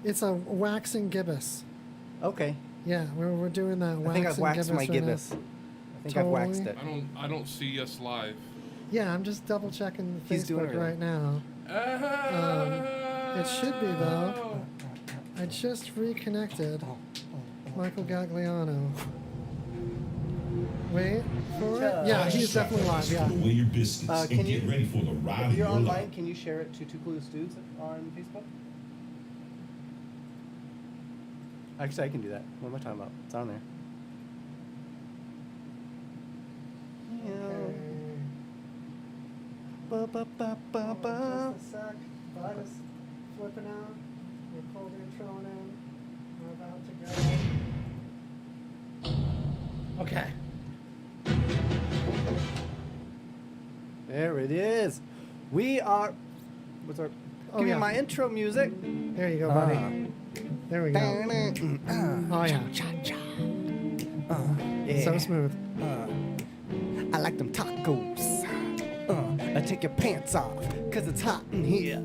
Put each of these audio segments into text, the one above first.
It's a waxing gibbous. Okay. Yeah, we're doing that waxing I think I've waxed my gibbous. I've waxed it. I don't see us live. Yeah, I'm just double checking He's doing Facebook it. right now. It should be though. I just reconnected Michael Gagliano. Wait for it. Yeah, he's definitely live. Yeah. Away your biscuits Can and get you- ready for the ride If of you're your online, life. can you share it to Two Clueless Dudes on Facebook? Actually, I can do that. What am I talking about? It's on there. Ba-ba-ba-ba-ba. Just a sec. Vitus flipping out. We're cold introing in. We're about to go. Okay. There it is. We are. What's our? Give me yeah. my intro music. There you go, buddy. There we go. Oh yeah. Yeah. So smooth. I like them tacos. I take your pants off, cause it's hot in here.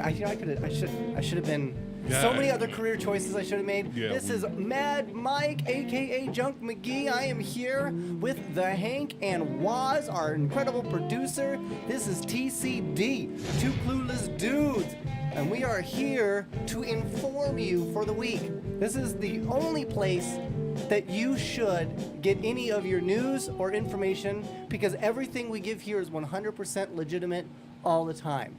I should have been. So many other career choices I should have made. Yeah, This is Mad Mike, aka Junk McGee. I am here with the Hank and Waz, our incredible producer. This is TCD, Two Clueless Dudes, and we are here to inform you for the week. This is the only place that you should get any of your news or information, because everything we give here is 100% legitimate all the time.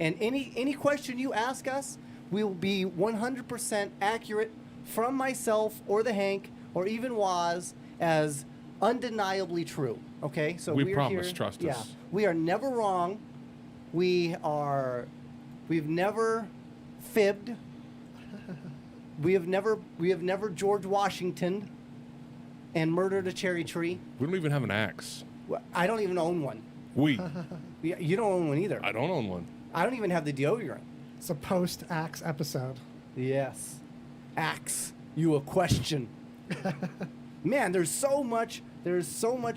And any question you ask us will be 100% accurate from myself or the Hank or even Waz as undeniably true. Okay, so We we're promise, here, trust yeah, us. we are never wrong. We've never fibbed. We have never George Washingtoned and murdered a cherry tree. We don't even have an axe. Well, I don't even own one. You don't own one either. I don't own one. I don't even have the deodorant. It's a post-Axe episode. Yes. Axe you a question. Man, there's so much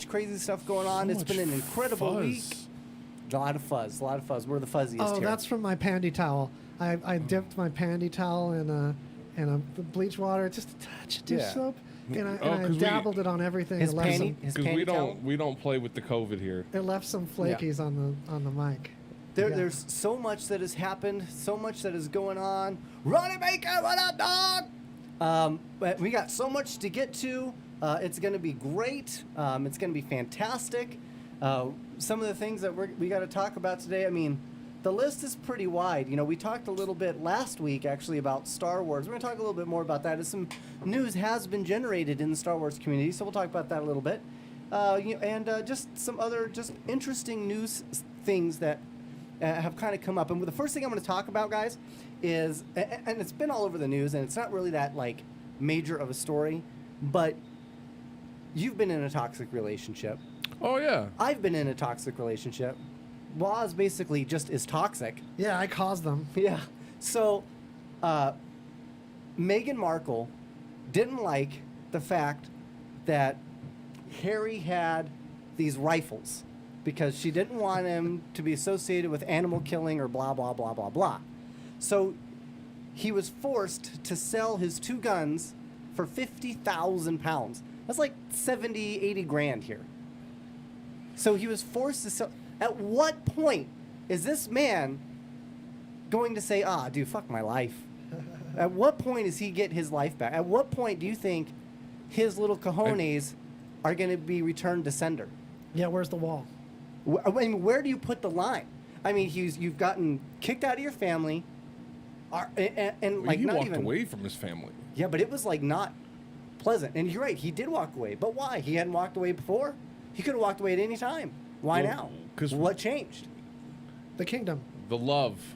crazy stuff going on. It's been an incredible week. A lot of fuzz. We're the fuzziest Oh, here. that's from my pandy towel. I dipped my pandy towel in a bleach water, just a touch of dish Yeah. soap, and I 'cause we- dabbled it on everything. His It left panty, his Because panty towel. we don't play with the COVID here. It left some flakies on the mic. Yeah. There's so much that has happened, so much that is going on. Ronnie Baker, what up, dog? But we got so much to get to. It's going to be great. It's going to be fantastic. Some of the things that we got to talk about today, I mean, the list is pretty wide. You know, we talked a little bit last week, actually, about Star Wars. We're going to talk a little bit more about that, as some news has been generated in the Star Wars community, so we'll talk about that a little bit. Just some other just interesting news things that have kind of come up. And the first thing I'm going to talk about, guys, is, and it's been all over the news, and it's not really that, like, major of a story, but you've been in a toxic relationship. Oh, yeah. I've been in a toxic relationship. Waz basically just is toxic. Yeah, I caused them. Yeah. So, Meghan Markle didn't like the fact that Harry had these rifles because she didn't want him to be associated with animal killing or blah, blah, blah, blah, blah. So, he was forced to sell his 2 guns for 50,000 pounds. That's like 70, 80 grand here. So he was forced to sell. At what point is this man going to say, dude, fuck my life? At what point does he get his life back? At what point do you think his little cojones are going to be returned to sender? Yeah, where's the wall? I mean, where do you put the line? I mean, you've gotten kicked out of your family, and like he not walked even away from his family. Yeah, but it was like not pleasant. And you're right, he did walk away. But why? He hadn't walked away before. He could have walked away at any time. Why Well, now? 'cause what changed? The kingdom. The love.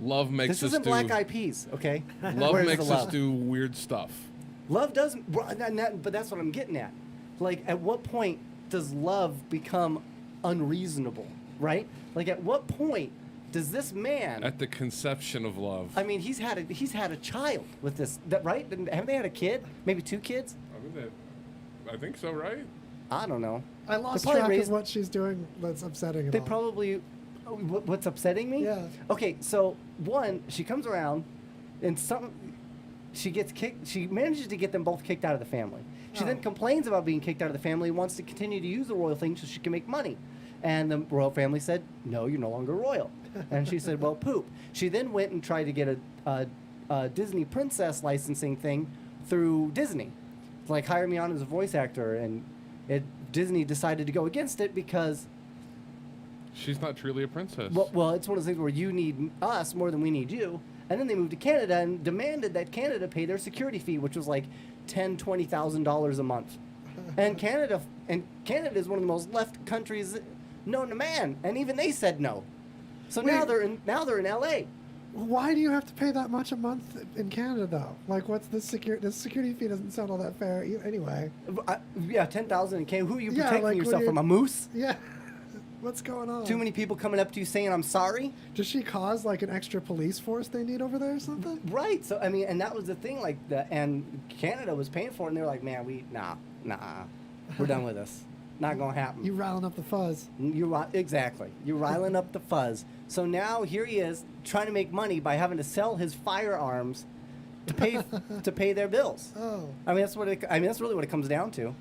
Love makes This us isn't do... Black Eyed Peas, okay? Love Where's makes the us love? do weird stuff. Love does, but that's what I'm getting at. Like, at what point does love become unreasonable, right? Like, at what point does this man? At the conception of love. I mean, he's had a child with this, right? Haven't they had a kid? Maybe 2 kids? I think so, right? I don't know. I lost probably track raised- of what she's doing that's upsetting at They all. probably. What's upsetting me? Yeah. Okay, so one, she comes around and she gets kicked. She manages to get them both kicked out of the family. She then Oh. complains about being kicked out of the family and wants to continue to use the royal thing so she can make money. And the royal family said, no, you're no longer royal. And she said, well, poop. She then went and tried to get a Disney princess licensing thing through Disney. Like, hire me on as a voice actor. And Disney decided to go against it because, She's not truly a princess. well, it's one of those things where you need us more than we need you. And then they moved to Canada and demanded that Canada pay their security fee, which was like $10,000-$20,000 a month. And Canada is one of the most left countries known to man, and even they said no. So now Wait. they're in LA. Why do you have to pay that much a month in Canada, though? Like, what's the security? The security fee doesn't sound all that fair anyway. Yeah, 10,000 in Canada. Who are you Yeah, protecting like, what yourself do you- from? A moose? Yeah. What's going on? Too many people coming up to you saying I'm sorry? Does she cause like an extra police force they need over there or something? Right. So I mean, and that was the thing. Like and Canada was paying for it, and they were like, "Man, we're done with this. Not gonna happen." You riling up the fuzz. Exactly. You're riling up the fuzz. So now here he is trying to make money by having to sell his firearms to pay their bills. Oh. I mean, that's really what it comes down to.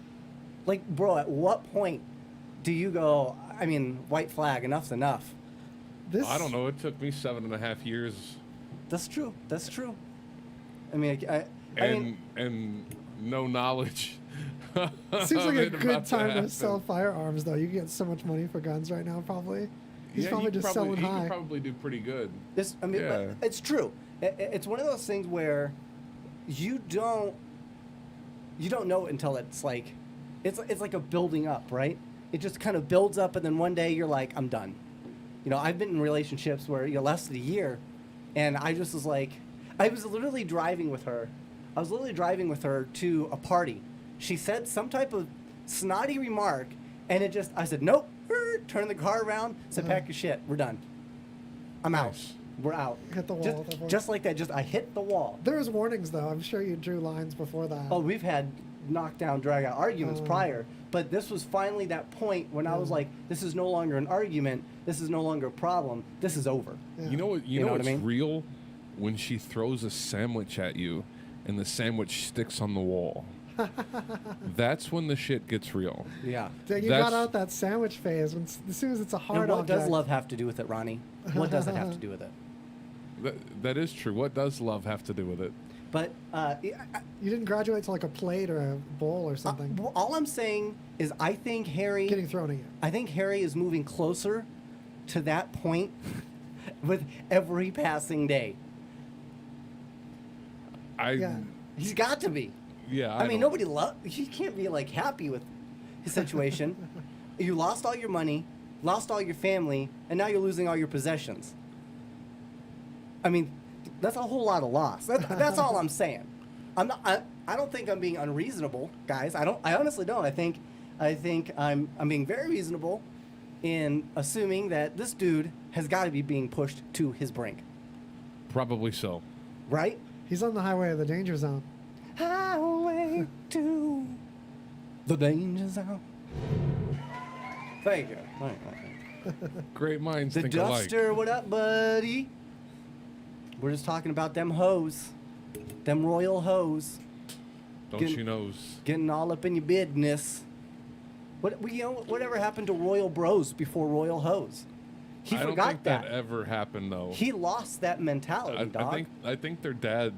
Like, bro, at what point do you go? I mean, white flag. Enough's enough. This. I don't know. It took me 7.5 years, That's true. That's true. I mean, I and mean, and no knowledge. Seems of like a it good about time to happen. sell firearms, though. You can get so much money for guns right now, probably. He's probably you just selling you high. could probably do pretty good. I mean, Yeah. but it's true. It's one of those things where you don't know it until it's like like a building up, right? It just kind of builds up, and then one day you're like, I'm done. You know, I've been in relationships where lasted a year, and I just was like, I was literally driving with her. I was literally driving with her to a party. She said some type of snotty remark, and I said, nope. Turned the car around, said, pack your shit. We're done. I'm out. Nice. We're out. Hit the wall at that point. Just like that. I hit the wall. There was warnings, though. I'm sure you drew lines before that. Oh, we've had knockdown, drag out arguments prior, but this was finally that point when I was like, this is no longer an argument. This is no longer a problem. This is over. Yeah. You know what? You You know know what I what's mean? real? When she throws a sandwich at you, and the sandwich sticks on the wall. That's when the shit gets real. Yeah. Dang, you That's- got out that sandwich phase as soon as it's a hard And what object. does love have to do with it, Ronnie? What does it have to do with it? That is true. What does love have to do with it? But You didn't graduate to like a plate or a bowl or something. all I'm saying is I think Harry Getting thrown at you. I think Harry is moving closer to that point with every passing day. Yeah. He's got to be. Yeah. I mean, don't- nobody he can't be like happy with his situation. You lost all your money, lost all your family, and now you're losing all your possessions. I mean, that's a whole lot of loss. That's all I'm saying. I don't think I'm being unreasonable, guys. I honestly don't. I think I'm being very reasonable in assuming that this dude has got to be being pushed to his brink, Probably so. right? He's on the highway of the danger zone. Highway to the danger zone. Thank you. Great minds The think alike. Duster, what up, buddy? We're just talking about them hoes. Them royal hoes. Don't Getting- you knows? Getting all up in your business. Whatever happened to royal bros before royal hoes? He I don't forgot think that. that ever happened though. He lost that mentality, dog. I think their dad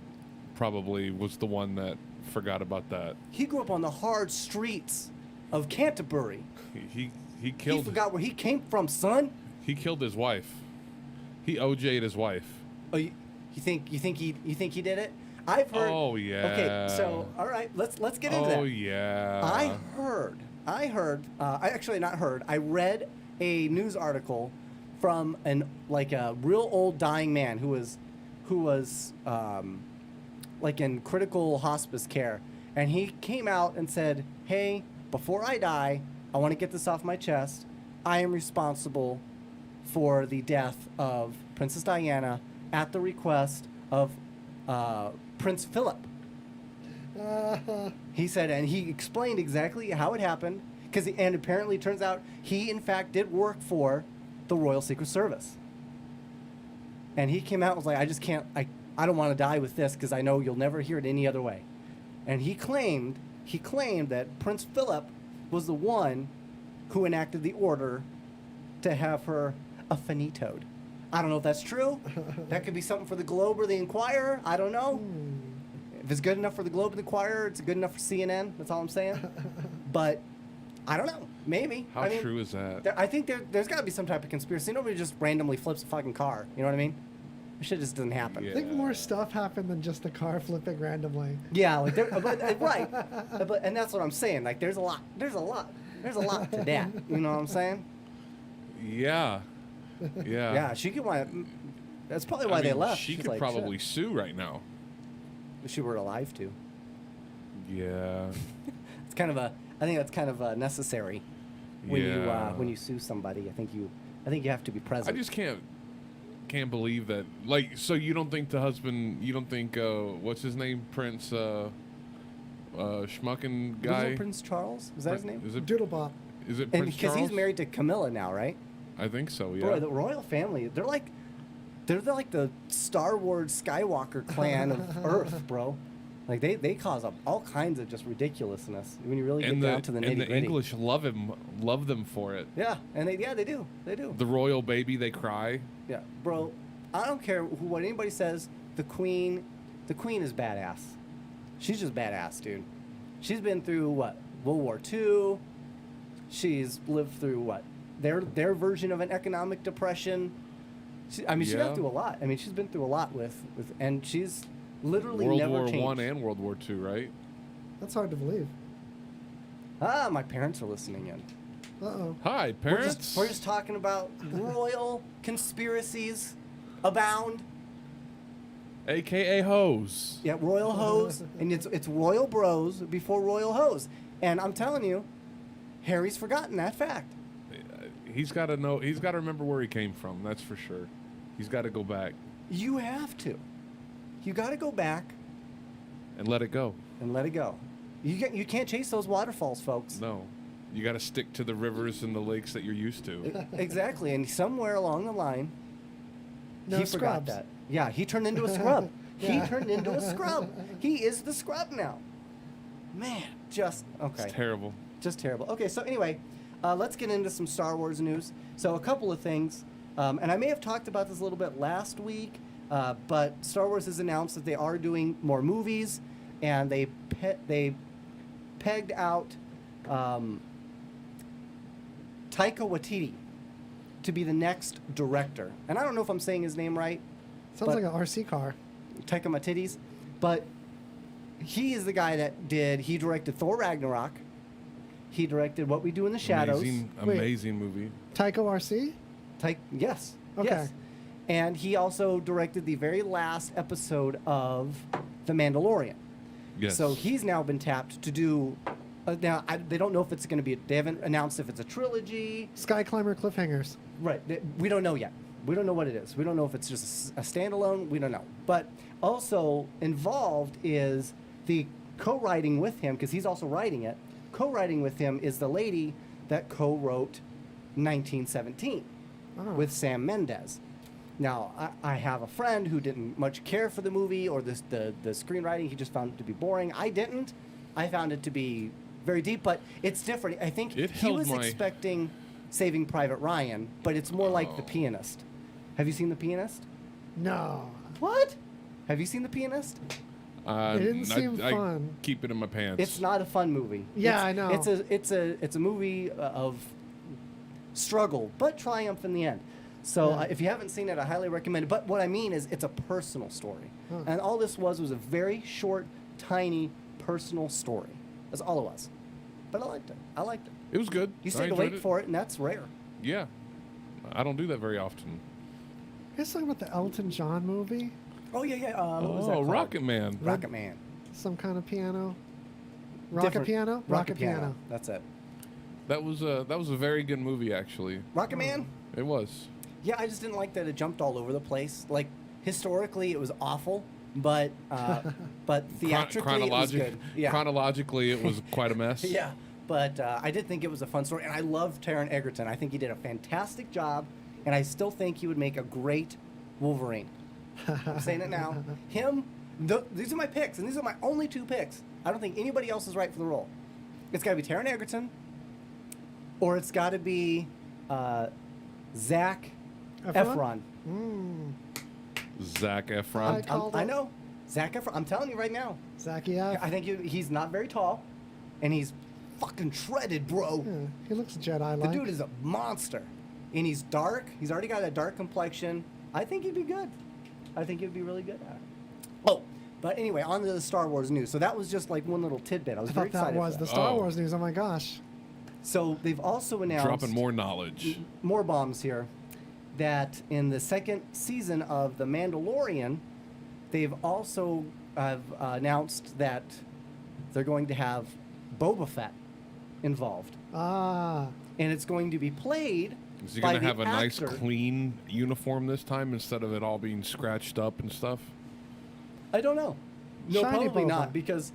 probably was the one that forgot about that. He grew up on the hard streets of Canterbury. He He killed forgot where he came from, son. he killed his wife. He OJ'd his wife. Oh, you think he did it? I've heard. Oh, yeah. Okay, so all right, let's get into that. Oh yeah. I actually not heard. I read a news article from a real old dying man who was like in critical hospice care, and he came out and said, "Hey, before I die, I want to get this off my chest. I am responsible for the death of Princess Diana at the request of Prince Philip." He said, and he explained exactly how it happened, and apparently it turns out he, in fact, did work for the Royal Secret Service. And he came out and was like, I don't want to die with this because I know you'll never hear it any other way. And he claimed that Prince Philip was the one who enacted the order to have her finitoed. I don't know if that's true. That could be something for the Globe or the Inquirer. I don't know. If it's good enough for the Globe and the Inquirer, it's good enough for CNN. That's all I'm saying. But I don't know. Maybe. How true is that? I think there's got to be some type of conspiracy. Nobody just randomly flips a fucking car. You know what I mean? This shit just doesn't happen. Yeah. I think more stuff happened than just the car flipping randomly. Yeah, like right. And that's what I'm saying. Like there's a lot to that. You know what I'm saying? Yeah. Yeah. Yeah, she could want. That's probably why I they mean, left. She She's could like, probably shit. sue right now. If she were alive too. Yeah. It's kind of a. I think that's kind of necessary when Yeah. you sue somebody. I think you have to be I present. just can't believe that. Like, so you don't think the husband? You don't think what's his name, Prince Schmucking guy? Wasn't it Prince Charles? Is that his name? Is it Doodlebop. Is it And Prince because Charles? he's married to Camilla now, right? I think so. Yeah. Boy, the royal family, they're like the Star Wars Skywalker clan of Earth, bro. Like they cause up all kinds of just ridiculousness when you really get down to the nitty and the gritty. English love them for it. Yeah, and they do. The royal baby, they cry. Yeah, bro. I don't care what anybody says. The queen is badass. She's just badass, dude. She's been through what? World War II. She's lived through what? Their version of an economic depression. She Yeah. went through a lot. I mean, she's been through a lot and she's literally World never War changed. One and World War Two, right? That's hard to believe. My parents are listening in. Uh-oh. Hi, parents. We're just talking about royal conspiracies abound. AKA hoes. Yeah, royal hoes, and it's royal bros before royal hoes. And I'm telling you, Harry's forgotten that fact. He's got to know. He's got to remember where he came from. That's for sure. He's got to go back You have to. You got to go back and let it go. and let it go. You can't chase those waterfalls, folks. No, you got to stick to the rivers and the lakes that you're used to. Exactly, and somewhere along the line, No he forgot scrubs. that. Yeah, he turned into a scrub. He Yeah. turned into a scrub. He is the scrub now. Man, just okay. It's terrible. Just terrible. Okay, so anyway, let's get into some Star Wars news. So a couple of things, and I may have talked about this a little bit last week, but Star Wars has announced that they are doing more movies, and they pegged out Taika Waititi to be the next director. And I don't know if I'm saying his name right. Sounds but- like an RC car. Taika Waititi, but he is the guy that he directed Thor Ragnarok. He directed What We Do in the Shadows. Amazing movie. Tycho RC? Yes. Okay. Yes. And he also directed the very last episode of The Mandalorian. Yes. So he's now been tapped to do. They don't know if it's going to be. They haven't announced if it's a trilogy. Sky Climber cliffhangers. Right. We don't know yet. We don't know what it is. We don't know if it's just a standalone. We don't know. But also involved is the co-writing with him, because he's also writing it. Co-writing with him is the lady that co-wrote 1917 Oh. with Sam Mendes. Now, I have a friend who didn't much care for the movie or the screenwriting. He just found it to be boring. I didn't. I found it to be very deep, but it's different. I think It he held was my- expecting Saving Private Ryan, but it's more like The Oh. Pianist. Have you seen The Pianist? No. What? Have you seen The Pianist? It didn't seem fun. Keep it in my pants. It's not a fun movie. Yeah, It's- I know. It's a movie of struggle, but triumph in the end. So Yeah. if you haven't seen it, I highly recommend it. But what I mean is, it's a personal story, Huh. and all this was a very short, tiny, personal story. That's all it was. But I liked it. It was good. You I stayed enjoyed awake it. for it, and that's rare. Yeah. I don't do that very often. You guys talking about the Elton John movie? Oh yeah. What was that Oh, called? Rocket Man. Rocket Man. Some kind of piano? Rocket Different- piano? Rocket piano. That's it. That was a very good movie, actually. Rocket Man. It was. Yeah, I just didn't like that it jumped all over the place. Like historically, it was awful, but theatrically, it was good. Yeah, Chronologically, it was quite a mess. yeah. But I did think it was a fun story, and I love Taron Egerton. I think he did a fantastic job, and I still think he would make a great Wolverine. I'm saying it now. Him. These are my picks, and these are my only 2 picks. I don't think anybody else is right for the role. It's got to be Taron Egerton, or it's got to be Zac Efron. Zac Efron. I know. Zac Efron. I'm telling you right now. Zachy F. I think he's not very tall, and he's fucking shredded, bro. Yeah, he looks The Jedi-like. dude is a monster, and he's dark. He's already got a dark complexion. I think he'd be good. I think he'd be really good at it. Oh, but anyway, on to the Star Wars news. So that was just like one little tidbit. I was I very thought excited that was for the that. Star Oh. Wars news. Oh my gosh. So they've also announced Dropping more knowledge. more bombs here, that in the 2nd season of The Mandalorian, they've also announced that they're going to have Boba Fett involved, Ah. and it's going to be played Is he by going to the have a nice, actor. clean uniform this time instead of it all being scratched up and stuff? I don't know. No, Shiny probably Boba. not, because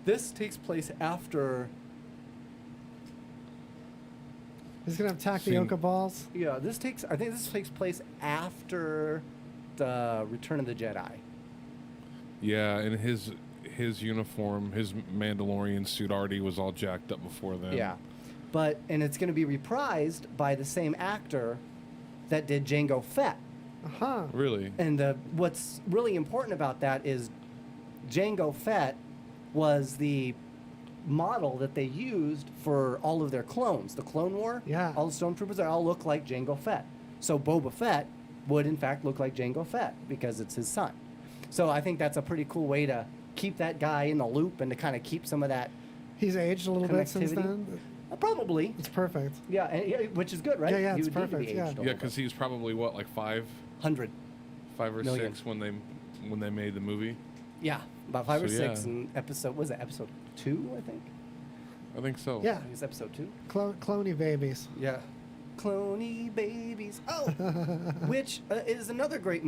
this takes place after. He's going to attack the Seen- Yoka balls. Yeah, I think this takes place after the Return of the Jedi. Yeah, and his uniform, his Mandalorian suit already was all jacked up before then. Yeah, and it's going to be reprised by the same actor that did Jango Fett. Uh-huh. Really? And what's really important about that is Jango Fett was the model that they used for all of their clones. The Clone War, Yeah. all the stormtroopers, they all look like Jango Fett. So Boba Fett would in fact look like Jango Fett because it's his son. So I think that's a pretty cool way to keep that guy in the loop and to kind of keep some of that. He's aged a little bit since Connectivity. then. Probably, It's perfect. yeah, which is good, right? Yeah, He it's would need to be perfect, yeah. aged a Yeah, little because he was probably what, like 5 bit. 100. or Million. 6 when they made the movie. Yeah, about 5 or So, 6 yeah. in episode. Was it episode 2? I think. I think so. Yeah. I think it's episode 2. Cloney babies. Yeah. Cloney babies. Oh, which is another great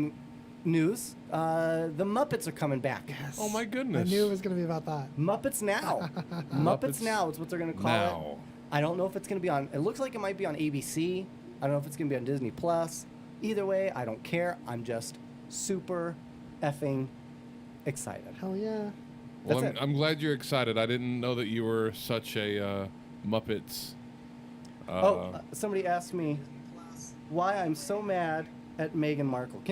news. The Muppets are coming back. Yes. Oh my I goodness. knew it was going to be about that. Muppets Now. Muppets Now is what they're going to call Now. it. I don't know if it's going to be on. It looks like it might be on ABC. I don't know if it's going to be on Disney Plus. Either way, I don't care. I'm just super effing excited. Hell yeah. Well, That's it. I'm glad you're excited. I didn't know that you were such a Muppets. Somebody asked me why I'm so mad at Meghan Markle.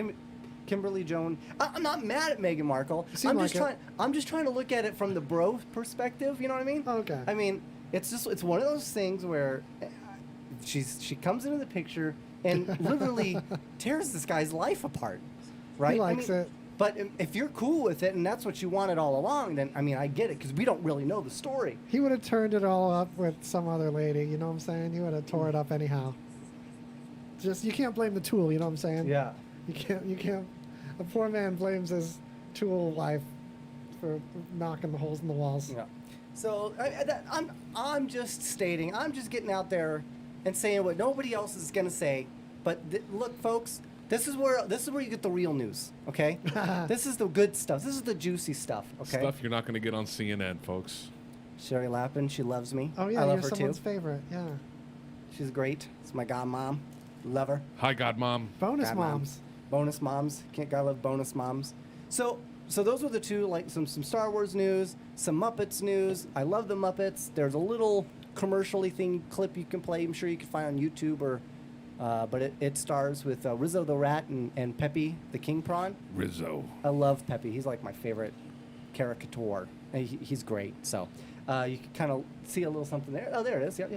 Kimberly Joan. I'm not mad at Meghan Markle. You seem like it. I'm just trying to look at it from the bro perspective. You know what I mean? Okay. I mean, it's one of those things where she comes into the picture and literally tears this guy's life apart. Right? He likes it. But if you're cool with it and that's what you wanted all along, then I mean I get it because we don't really know the story. He would have turned it all up with some other lady, you know what I'm saying? He would have tore it up anyhow. Just, you can't blame the tool, you know what I'm saying? Yeah. You can't. A poor man blames his tool wife for knocking the holes in the walls. Yeah. So I'm just stating, I'm just getting out there and saying what nobody else is gonna say. But look, folks, this is where you get the real news. Okay, this is the good stuff. This is the juicy stuff. Okay. Stuff you're not going to get on CNN, folks. Sherry Lappin, she loves me. Oh yeah, I love you're her someone's too. favorite. Yeah. She's great. It's my godmom. Love her. Hi, Godmom. Bonus Godmom. moms. Bonus moms. Gotta love bonus moms. So those were the two, like some Star Wars news, some Muppets news. I love the Muppets. There's a little commercially thing clip you can play. I'm sure you can find on YouTube or, but it stars with Rizzo the Rat and Peppy the King Prawn. Rizzo. I love Peppy. He's like my favorite caricature. And he's great. So you can kind of see a little something there. Oh, there it is. Yep.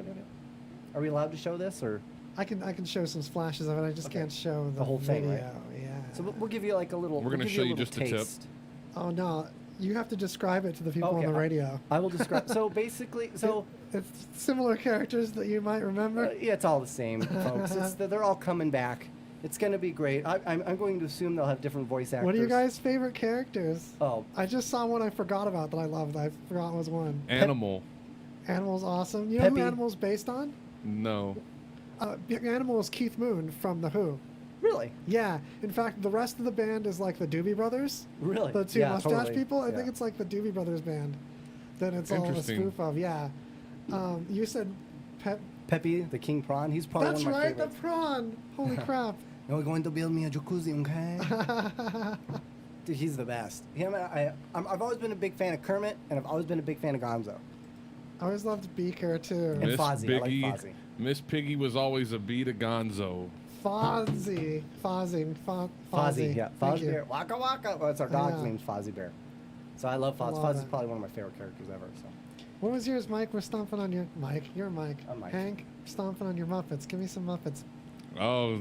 Are we allowed to show this or? I can show some flashes of it. I just Okay. can't show The whole thing, video. right? Yeah. So we'll give you like a little. We're gonna give show a you little just a tip. taste. Oh no, you have to describe it to the people Okay, on the radio. I will describe. So basically, It's similar characters that you might remember. yeah, it's all the same, folks. They're all coming back. It's going to be great. I'm going to assume they'll have different voice actors. What are you guys' favorite characters? Oh, I just saw one I forgot about that I loved. I forgot was one. Animal. Animal's awesome. You know Peppy. who Animal's based on? No. Animal is Keith Moon from The Who. really? Yeah. In fact, the rest of the band is like the Doobie Brothers. Really? The two Yeah, mustache totally. people. I Yeah. think it's like the Doobie Brothers band. That it's all a Interesting. spoof of. Yeah. You said Peppy the King Prawn. He's probably That's one of my right, favorites. the prawn. Holy crap. You're going to build me a jacuzzi, okay? Dude, he's the best. I've always been a big fan of Kermit, and I've always been a big fan of Gonzo. I always loved Beaker too. And Fozzie. I like Fozzie. Miss Piggy was always a B to Gonzo. Fozzie. Fozzie, yeah. Thank Fozzie you. Bear. Waka Waka. Well, it's our dog's Yeah. name's Fozzie Bear. So I love Fozzie. Love Fozzie's it. probably one of my favorite characters ever. So What was yours, Mike? We're stomping on your Mike. You're Mike. I'm Mike. Hank, stomping on your Muppets. Give me some Muppets. Oh,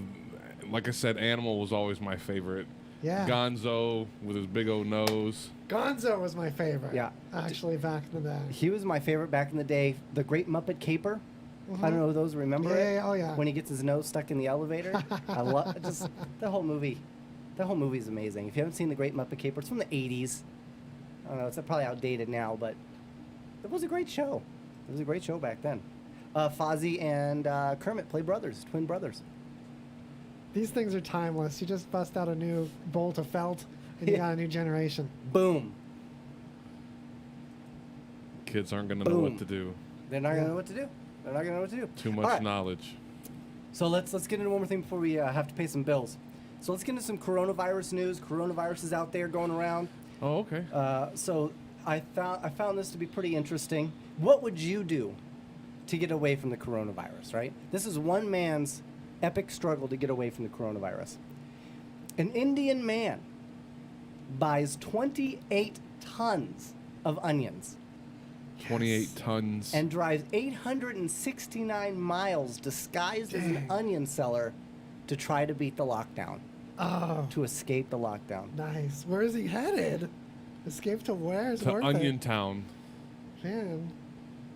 like I said, Animal was always my favorite. Yeah. Gonzo with his big old nose. Gonzo was my favorite. Yeah. Actually, back in the day. he was my favorite back in the day. The Great Muppet Caper. I don't know those. Remember Yeah, it? yeah, oh, yeah. When he gets his nose stuck in the elevator. I love just the whole movie. The whole movie is amazing. If you haven't seen the Great Muppet Caper, it's from the '80s. I don't know. It's probably outdated now, but it was a great show. It was a great show back then. Fozzie and Kermit play brothers, twin brothers. These things are timeless. You just bust out a new bolt of felt, and you Yeah. got a new generation. Boom. Kids aren't going to know Boom. what to do. They're not Yeah. gonna know what to do. They're not gonna know what to do. Too All much right. knowledge. So let's get into one more thing before we have to pay some bills. So let's get into some coronavirus news. Coronavirus is out there going around. Oh, okay. So I found this to be pretty interesting. What would you do to get away from the coronavirus? Right. This is one man's epic struggle to get away from the coronavirus. An Indian man buys 28 tons of onions 28 tons. and drives 869 miles disguised as an Dang. onion seller to try to beat the lockdown, Oh, to escape the lockdown. nice. Where is he headed? Escape to where? Is it to worth Onion it? Town. Man,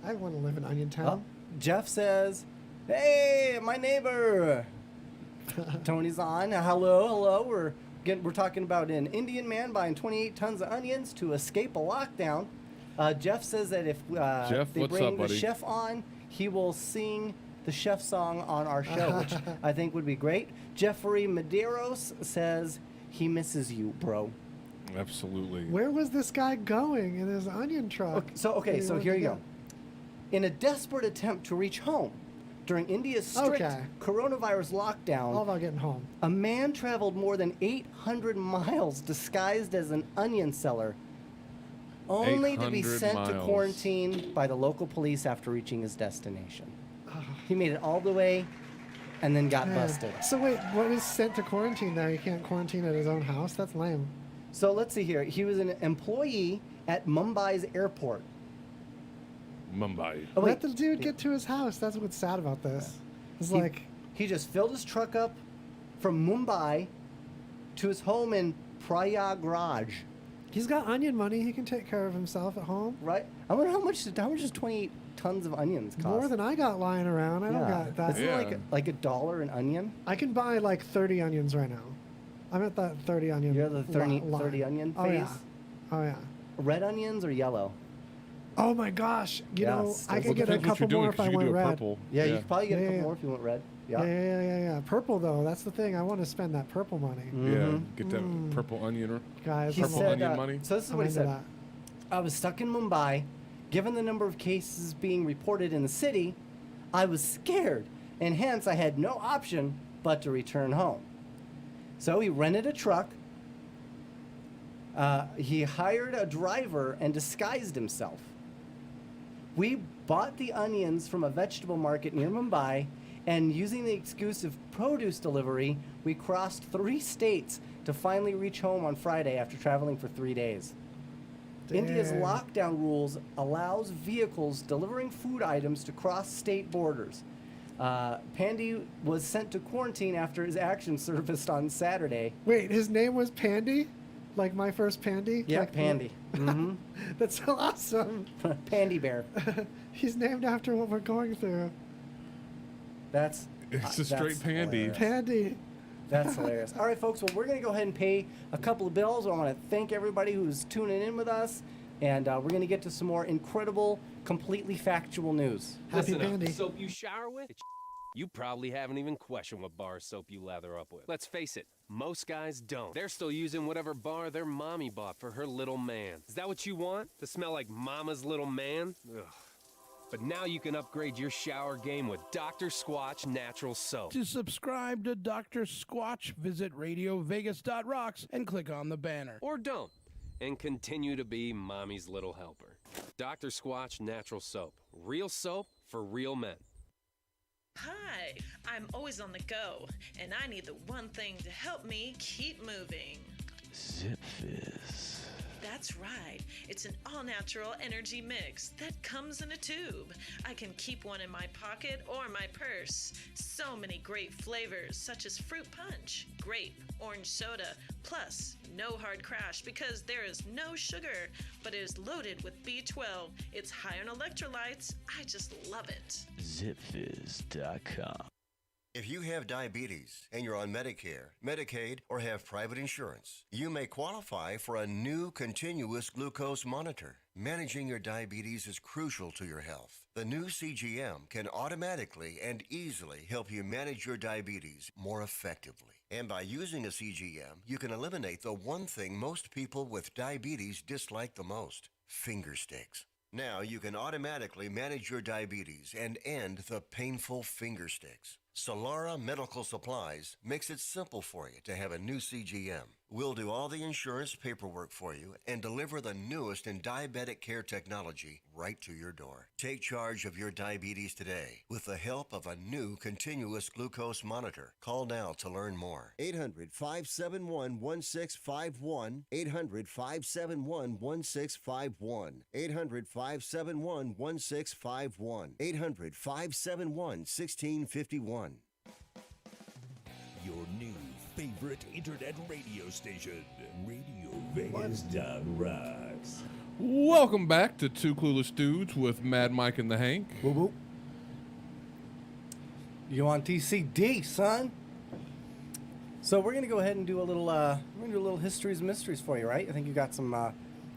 I want to live in Onion Oh, Town. Jeff says, "Hey, my neighbor." Tony's on. Hello. We're talking about an Indian man buying 28 tons of onions to escape a lockdown. Jeff says that if Jeff, they what's bring up, the buddy? chef on, he will sing the chef song on our show, which I think would be great. Jeffrey Medeiros says he misses you, bro. Absolutely. Where was this guy going in his onion truck? So Where'd here he you go. In a desperate attempt to reach home during India's strict Okay. coronavirus lockdown, All about getting home. a man traveled more than 800 miles disguised as an onion seller, only to be 800 sent to miles. quarantine by the local police after reaching his destination. He made it all the way and then got Man. busted. So wait, what was sent to quarantine there? He can't quarantine at his own house? That's lame. So let's see here. He was an employee at Mumbai's airport. Mumbai. Oh, Let wait. the dude get to his house. That's what's sad about this. It's He- like, He just filled his truck up from Mumbai to his home in Prayagraj. he's got onion money. He can take care of himself at home. Right? I wonder how much does 28 tons of onions cost? More than I got lying around. I don't got that. Isn't Yeah. it like $1 an onion? I can buy like 30 onions right now. I'm at that 30 onion. You're the 30 line. 30 onion Oh yeah. phase? Oh yeah. Red onions or yellow? Oh my gosh. You know, Yes, I those could are get the a Depends what couple you're doing, more if 'cause I you could went do a red. purple. Yeah, you could probably get a Yeah, couple yeah. more if you went red. Yeah. Yeah. Purple though. That's the thing. I want to spend that purple money. Yeah, get that purple onion. Guys, He I'm Purple all- said, onion money? So this is I'm what he into said. that. I was stuck in Mumbai. Given the number of cases being reported in the city, I was scared, and hence I had no option but to return home. So he rented a truck. He hired a driver and disguised himself. We bought the onions from a vegetable market near Mumbai, and using the excuse of produce delivery, we crossed 3 states to finally reach home on Friday after traveling for 3 days. India's Damn. lockdown rules allows vehicles delivering food items to cross state borders. Pandy was sent to quarantine after his action surfaced on Saturday. Wait, his name was Pandy? Like my first Pandy? Yeah, Like, Pandy. hmm That's so awesome. Pandy Bear. He's named after what we're going through. That's It's a that's straight pandy. hilarious. Pandy. That's hilarious. All right, folks. Well, we're going to go ahead and pay a couple of bills. I want to thank everybody who's tuning in with us. And we're going to get to some more incredible, completely factual news. Happy Listen up, Pandy. the soap you shower with, you probably haven't even questioned what bar soap you lather up with. Let's face it, most guys don't. They're still using whatever bar their mommy bought for her little man. Is that what you want? To smell like mama's little man? Ugh. But now you can upgrade your shower game with Dr. Squatch Natural Soap. To subscribe to Dr. Squatch, visit RadioVegas.rocks and click on the banner. Or don't, and continue to be Mommy's little helper. Dr. Squatch Natural Soap. Real soap for real men. Hi, I'm always on the go, and I need the one thing to help me keep moving. Zip Fizz. That's right. It's an all-natural energy mix that comes in a tube. I can keep one in my pocket or my purse. So many great flavors, such as fruit punch, grape, orange soda, plus no hard crash because there is no sugar, but it is loaded with B12. It's high on electrolytes. I just love it. ZipFizz.com. If you have diabetes and you're on Medicare, Medicaid, or have private insurance, you may qualify for a new continuous glucose monitor. Managing your diabetes is crucial to your health. The new CGM can automatically and easily help you manage your diabetes more effectively. And by using a CGM, you can eliminate the one thing most people with diabetes dislike the most: finger sticks. Now you can automatically manage your diabetes and end the painful finger sticks. Solara Medical Supplies makes it simple for you to have a new CGM. We'll do all the insurance paperwork for you and deliver the newest in diabetic care technology right to your door. Take charge of your diabetes today with the help of a new continuous glucose monitor. Call now to learn more. 800-571-1651. 800-571-1651. 800-571-1651. 800-571-1651. Your new favorite internet radio station, RadioVegas.rocks. Welcome back to Two Clueless Dudes with Mad Mike and the Hank. Whoop, whoop. You on TCD, son? So we're gonna go ahead and do a little histories mysteries for you, right? I think you got some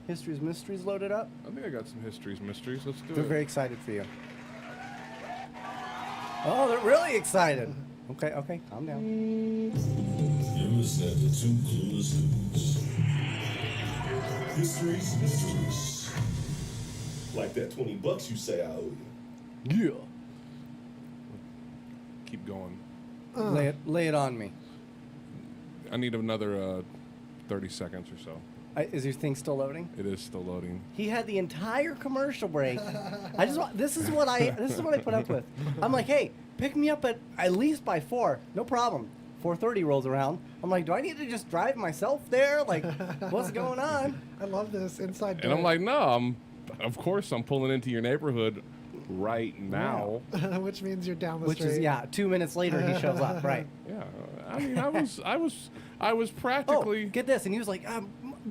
histories mysteries loaded up. I think I got some histories, mysteries. Let's do They're it. very excited for you. Oh, they're really excited. Okay, calm down. You're listening to Two Clueless Dudes. Histories, mysteries. Like that $20 you say I owe you. Yeah. Keep going. Lay it on me. I need another 30 seconds or so. Is your thing still loading? It is still loading. He had the entire commercial break. This is what I put up with. I'm like, hey, pick me up at least by 4. No problem. 4:30 rolls around. I'm like, do I need to just drive myself there? Like, what's going on? I love this inside. And I'm like, no, of course I'm pulling into your neighborhood right now. Which means you're down the Which street. is 2 minutes later he shows up. Right. Yeah, I mean, I was practically. Oh, get this, and he was like,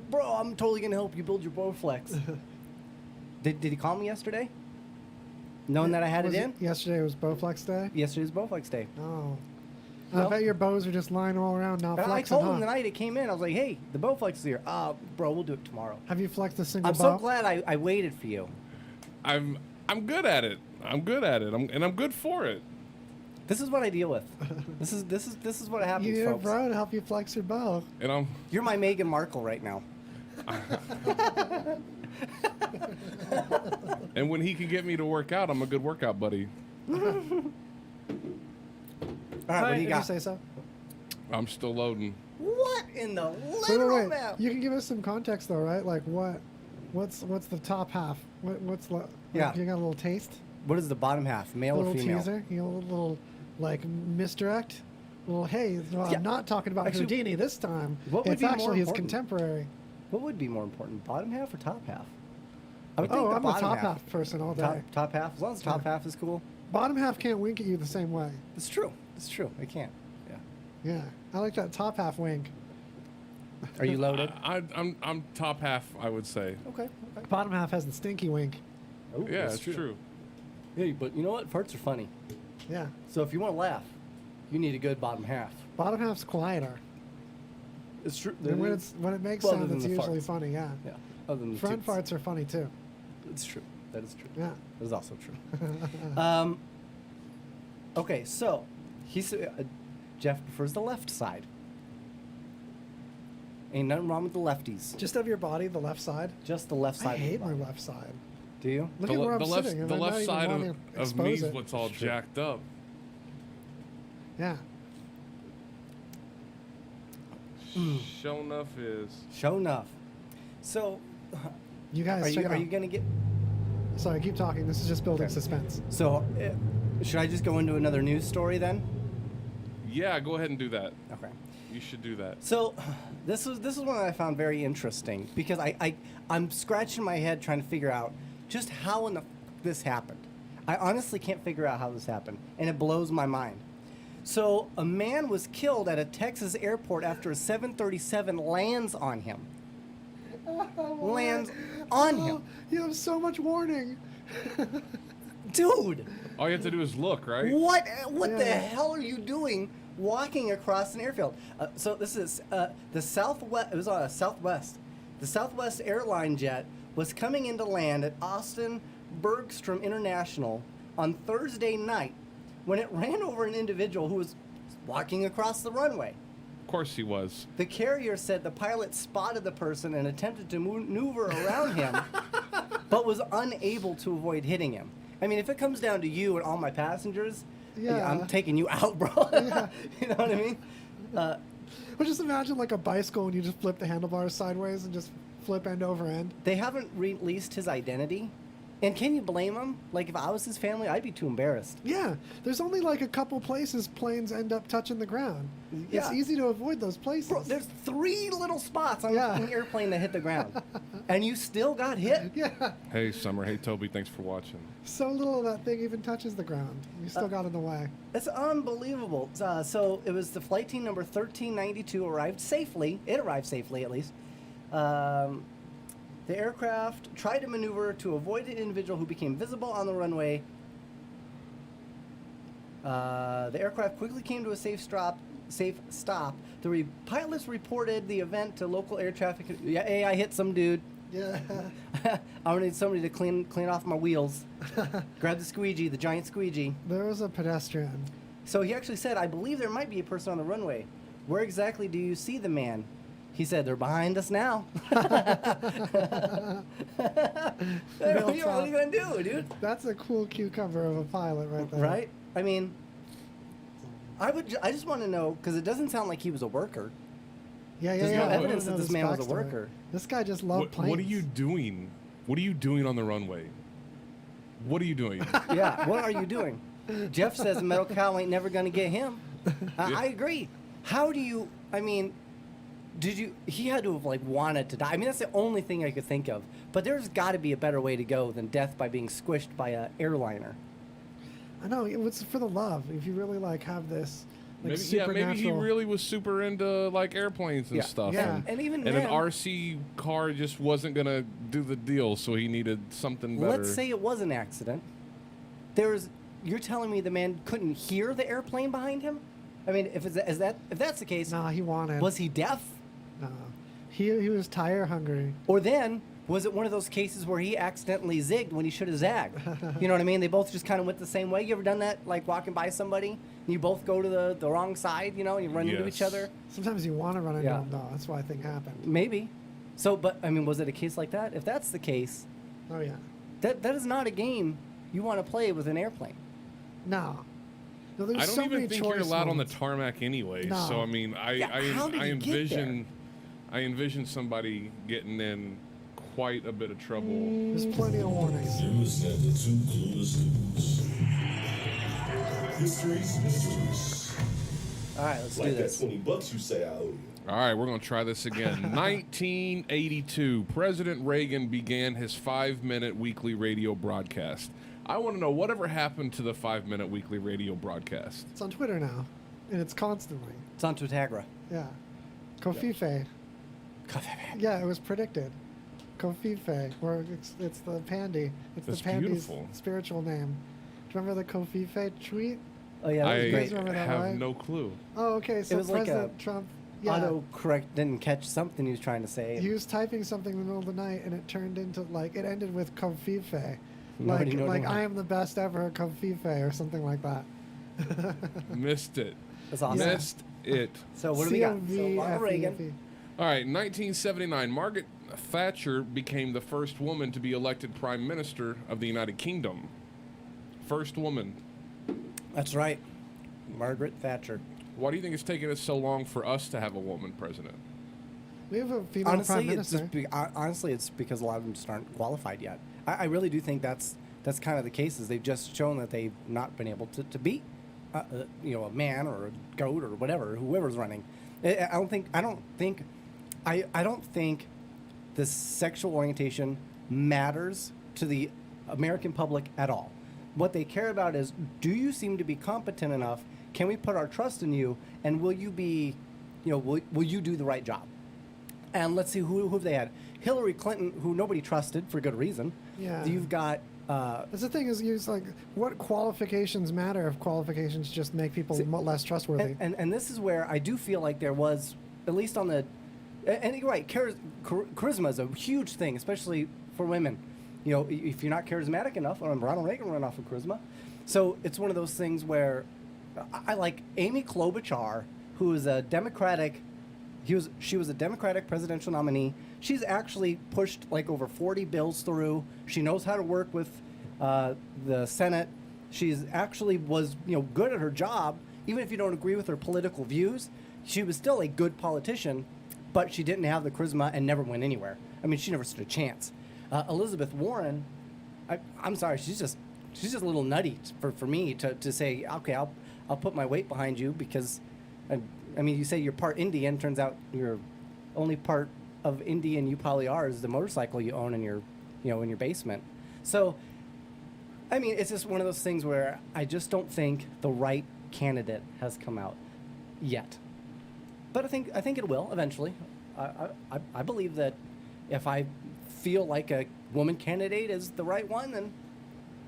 bro, I'm totally gonna help you build your Bowflex. Did he call me yesterday? Knowing that I had it in? Yesterday was Bowflex Day? Yesterday's Bowflex Day. Oh. No. I bet your bows are just lying all around now flexing, I told him huh? the night it came in, I was like, hey, the Bowflex is here. Bro, we'll do it tomorrow. Have you flexed a single I'm bow? so glad I waited for you. I'm good at it. I'm good at it. I'm good for it. This is what I deal with. This is what happens, You need a folks. bro to help you flex your bow. And You're my Meghan Markle right now. and when he can get me to work out, I'm a good workout buddy. All right, what do you Did got? say so? I'm still loading. What in the Wait, literal map? You can give us some context though, right? Like what's the top half? Yeah. You got a little taste? What is the bottom half, A male or little female? teaser? You know, a little like misdirect? Well, hey, well, Yeah. I'm not talking about Actually, Houdini this time. what would It's be more actually his important? contemporary. What would be more important, bottom half or top half? I would Oh, think the I'm a bottom top half person all day. Top half, as long as the top half is cool. Bottom half can't wink at you the same way. It's true. It's true. I can't. Yeah. Yeah, I like that top half wink. Are you loaded? I'm top half, I would say. Okay. Bottom half has the stinky wink. Oh, Yeah, that's it's true. Hey, but you know what? Farts are funny. Yeah, So if you want to laugh, you need a good bottom half. bottom hal's quieter. It's true. And when it makes Well, other sound, than it's the usually farts. funny. Yeah. Yeah. Other than the Front toots. farts are funny too. It's true. That is true. Yeah. That is also true. Okay, so Jeff prefers the left side. Ain't nothing wrong with the lefties. Just of your body, the left side. Just the left side. I of hate the my body. left side. Do you? Look at where I'm the left, sitting. and the I'm left not even side wanting of, to of me expose is it. what's all jacked up. Yeah. Show enough is. Show enough. So, You guys, check it are out. you gonna get? Sorry, keep talking. This is just building Okay. suspense. So, should I just go into another news story then? Yeah, go ahead and do that. Okay. You should do that. So, this is one that I found very interesting because I'm scratching my head trying to figure out just how in the this happened. I honestly can't figure out how this happened, and it blows my mind. So, a man was killed at a Texas airport after a 737 lands on him. Lands on him. You have so much warning. Dude, All you have to do is look, right? what the Yeah. hell are you doing walking across an airfield? So this is the Southwest. It was on a Southwest. The Southwest airline jet was coming into land at Austin Bergstrom International on Thursday night when it ran over an individual who was walking across the runway. Of course he was. The carrier said the pilot spotted the person and attempted to maneuver around him, but was unable to avoid hitting him. I mean, if it comes down to you and all my passengers, Yeah. I'm taking you out, bro. Yeah. You know what I mean? But just imagine like a bicycle and you just flip the handlebars sideways and just flip end over end. They haven't released his identity. And can you blame him? Like, if I was his family, I'd be too embarrassed. Yeah, there's only like a couple places planes end up touching the ground. Yeah. It's easy to avoid those places. Bro, there's 3 little spots on Yeah. the airplane that hit the ground. And you still got hit? Yeah, Hey, Summer. Hey, Toby. Thanks for watching. so little of that thing even touches the ground. You still got in the way. It's unbelievable. So it was the flight team number 1392 arrived safely. It arrived safely, at least. The aircraft tried to maneuver to avoid an individual who became visible on the runway. The aircraft quickly came to a safe stop. The pilots reported the event to local air traffic. Yeah, hey, I hit some dude. Yeah. I'm gonna need somebody to clean off my wheels. Grab the squeegee, the giant squeegee. There was a pedestrian. So he actually said, I believe there might be a person on the runway. Where exactly do you see the man? He said, they're behind us now. What are you going to do, dude? That's a cool cucumber of a pilot right there. Right? I mean, I just want to know, because it doesn't sound like he was a worker. Yeah, There's yeah. no I wanna evidence that know this man was a backstory. worker. This guy just loved planes. What are you doing? What are you doing on the runway? What are you doing? Yeah, what are you doing? Jeff says the metal cow ain't never going to get him. I agree. How do you, I mean, he had to have like wanted to die. I mean, that's the only thing I could think of. But there's got to be a better way to go than death by being squished by an airliner. I know, it was for the love. If you really like have this like Maybe, supernatural. maybe he really was super into like airplanes and Yeah. stuff. Yeah. And even and then, an RC car just wasn't gonna do the deal, so he needed something better. let's say it was an accident. You're telling me the man couldn't hear the airplane behind him? I mean, if that's the case, Nah, he wanted. was he deaf? No. He was tire hungry. Or then, was it one of those cases where he accidentally zigged when he should have zagged? You know what I mean? They both just kind of went the same way. You ever done that? Like walking by somebody, and you both go to the wrong side, you know, and you run into each Yes. other? Sometimes you want to run into Yeah. him, though. That's what I think happened. Maybe. So, but, I mean, was it a case like that? If that's the case, Oh, yeah. that is not a game you want to play with an airplane. No. No, there's I don't so even many think you're choice allowed on the moments. tarmac anyway. No. So I mean, how did I he get there? envision somebody getting in quite a bit of trouble. There's plenty of warnings. You're listening to Two Clueless Dudes. History's mysteries. All right, let's Like do that this. $20 you say I owe you. All right, we're going to try this again. 1982, President Reagan began his 5-minute weekly radio broadcast. I want to know whatever happened to the 5-minute weekly radio broadcast. It's on Twitter now, and it's constantly. It's on Tutagra. Yeah. Kofife. Yeah, it was predicted. Kofife, or it's the pandy. It's That's the pandy's beautiful. spiritual name. Do you remember the Kofife tweet? Oh, yeah, that was I great. remember that, have right? no clue. Oh, okay. So was like President Trump, yeah, Autocorrect didn't catch something he was trying to say. he was typing something in the middle of the night, and it turned into like it ended with Kofife, Nobody knows like why. I am the best ever, Kofife, or something like that. Missed it. That's awesome. Missed it. So what do we got? So Ronald C-O-V-F-E-F-E. Reagan. All right, 1979, Thatcher became the first woman to be elected Prime Minister of the United Kingdom. First woman. That's right. Margaret Thatcher. Why do you think it's taken us so long for us to have a woman president? We have a female prime minister. Honestly, it's because a lot of them just aren't qualified yet. I really do think that's kind of the case. Is they've just shown that they've not been able to beat, a man or a goat or whatever, whoever's running. I don't think the sexual orientation matters to the American public at all. What they care about is, do you seem to be competent enough? Can we put our trust in you? And will you be, will you do the right job? And let's see who have they had. Hillary Clinton, who nobody trusted for good reason. Yeah. You've got. That's the thing is, like, what qualifications matter if qualifications just make people less trustworthy? And this is where I do feel like there was, at least on the, and you're right, charisma is a huge thing, especially for women. If you're not charismatic enough, Ronald Reagan ran off of charisma. So it's one of those things where I like Amy Klobuchar, who is a Democratic. She was a Democratic presidential nominee. She's actually pushed like over 40 bills through. She knows how to work with the Senate. She's actually was good at her job. Even if you don't agree with her political views, she was still a good politician, but she didn't have the charisma and never went anywhere. I mean, she never stood a chance. Elizabeth Warren, I'm sorry, she's just a little nutty for me to say, okay, I'll put my weight behind you because. I mean, you say you're part Indian. Turns out you're only part of Indian you probably are is the motorcycle you own in your, in your basement. So, I mean, it's just one of those things where I just don't think the right candidate has come out yet. But I think it will eventually. I believe that if I feel like a woman candidate is the right one, then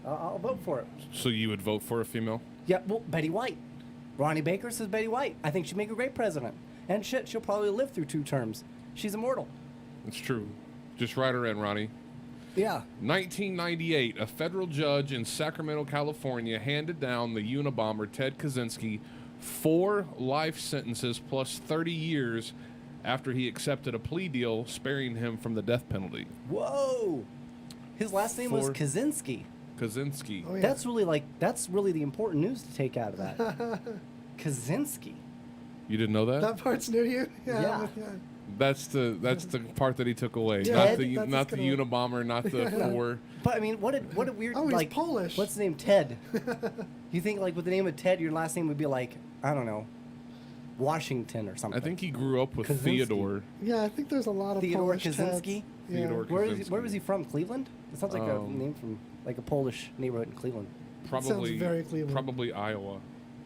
I'll vote for it. So you would vote for a female? Yeah, well, Betty White. Ronnie Baker says Betty White. I think she'd make a great president. And shit, she'll probably live through 2 terms. She's immortal. It's true. Just write her in, Ronnie. Yeah. 1998, a federal judge in Sacramento, California, handed down the Unabomber Ted Kaczynski 4 life sentences plus 30 years after he accepted a plea deal sparing him from the death penalty. Whoa! His last name was Kaczynski. Kaczynski. Oh, yeah. That's really the important news to take out of that. Kaczynski. You didn't know that? That part's new to you? Yeah. That's the part that he took away. Ted? Not the Unabomber, not the 4. But I mean, what a weird. Oh, he's like, Polish. What's the name? Ted. You think like with the name of Ted, your last name would be like, I don't know, Washington or something. I think he grew up with Kaczynski. Theodore. Yeah, I think there's a lot of Theodore Polish Kaczynski? Teds. Yeah. Theodore Where was he from? Cleveland? It sounds like a name from like a Polish neighborhood in Cleveland. Probably sounds very Cleveland. Probably Iowa.